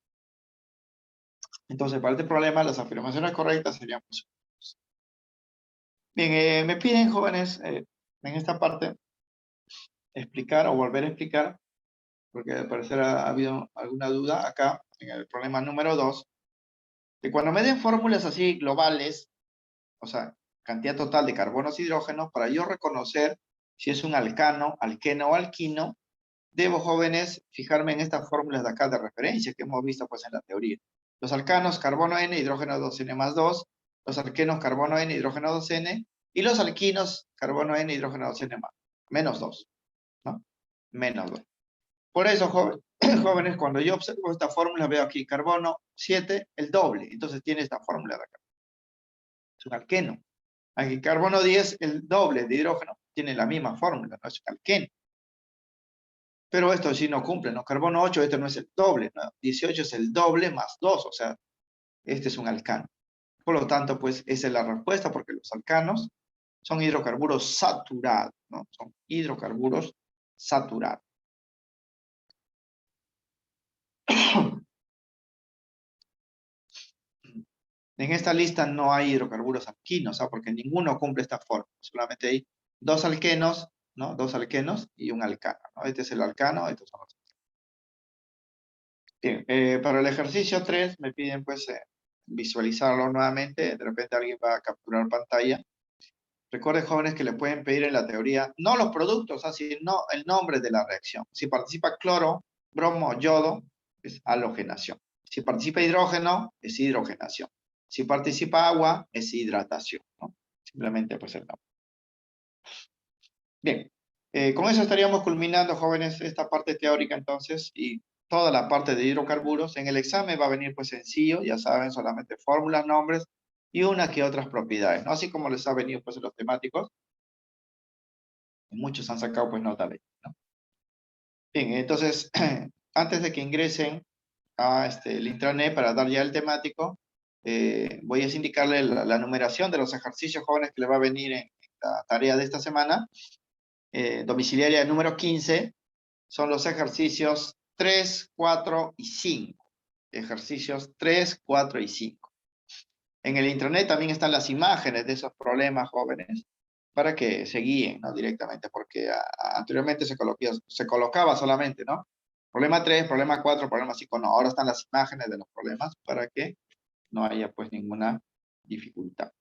Entonces, para este problema, las afirmaciones correctas serían pues. Bien, me piden, jóvenes, en esta parte, explicar o volver a explicar porque al parecer ha habido alguna duda acá, en el problema número 2, que cuando me den fórmulas así globales, o sea, cantidad total de carbonos e hidrógenos, para yo reconocer si es un alcano, alqueno o alquino, debo, jóvenes, fijarme en estas fórmulas de acá de referencia que hemos visto pues en la teoría. Los alcanos, carbono N, hidrógeno 2N más 2, los alquenos, carbono N, hidrógeno 2N, y los alquinos, carbono N, hidrógeno 2N más, menos 2, ¿no? Menos 2. Por eso, jóvenes, cuando yo observo esta fórmula, veo aquí carbono 7, el doble, entonces tiene esta fórmula de acá. Es un alqueno. Aquí carbono 10, el doble de hidrógeno, tiene la misma fórmula, no es un alqueno. Pero esto sí no cumple, ¿no? Carbono 8, este no es el doble, ¿no? 18 es el doble más 2, o sea, este es un alcano. Por lo tanto, pues esa es la respuesta, porque los alcanos son hidrocarburos saturados, ¿no? Son hidrocarburos saturados. En esta lista no hay hidrocarburos alquinos, ¿ah? Porque ninguno cumple esta forma. Solamente hay dos alquenos, ¿no? Dos alquenos y un alcano, ¿no? Este es el alcano, estos son los. Bien, para el ejercicio 3 me piden pues visualizarlo nuevamente. De repente alguien va a capturar pantalla. Recuerden, jóvenes, que le pueden pedir en la teoría, no los productos, sino el nombre de la reacción. Si participa cloro, bromo, yodo, es halogenación. Si participa hidrógeno, es hidrogenación. Si participa agua, es hidratación, ¿no? Simplemente pues el nombre. Bien, con eso estaríamos culminando, jóvenes, esta parte teórica entonces, y toda la parte de hidrocarburos. En el examen va a venir pues sencillo, ya saben, solamente fórmulas, nombres y una que otras propiedades, ¿no? Así como les ha venido pues en los temáticos. Muchos han sacado pues nota de, ¿no? Bien, entonces, antes de que ingresen a el intranet para dar ya el temático, voy a indicarle la numeración de los ejercicios, jóvenes, que le va a venir en la tarea de esta semana. Domiciliaria número 15 son los ejercicios 3, 4 y 5. Ejercicios 3, 4 y 5. En el intranet también están las imágenes de esos problemas, jóvenes, para que se guíen, ¿no? Directamente, porque anteriormente se colocaba solamente, ¿no? Problema 3, problema 4, problema 5, no, ahora están las imágenes de los problemas para que no haya pues ninguna dificultad.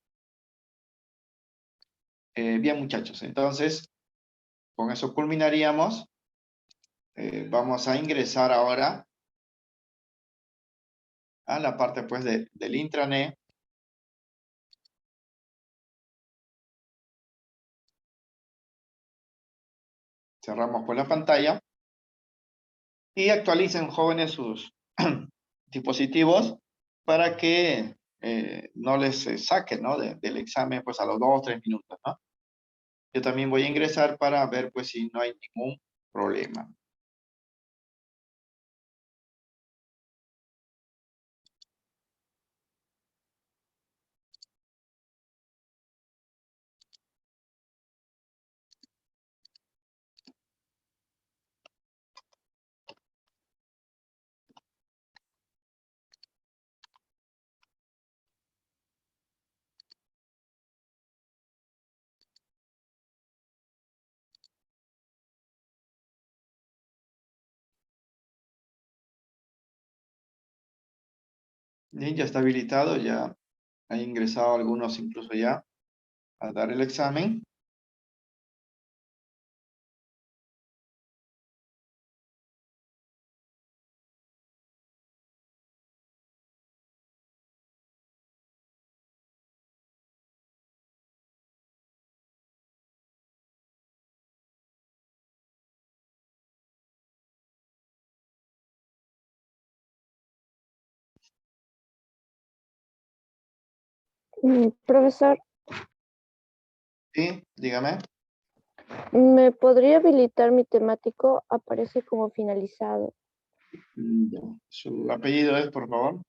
Bien, muchachos, entonces, con eso culminaríamos. Vamos a ingresar ahora a la parte pues del intranet. Cerramos pues la pantalla. Y actualicen, jóvenes, sus dispositivos para que no les saquen, ¿no? del examen pues a los 2 o 3 minutos, ¿no? Yo también voy a ingresar para ver pues si no hay ningún problema. Bien, ya está habilitado, ya han ingresado algunos incluso ya a dar el examen. Profesor, Sí, dígame. ¿me podría habilitar mi temático? Aparece como finalizado. Ya. Su apellido es, por favor.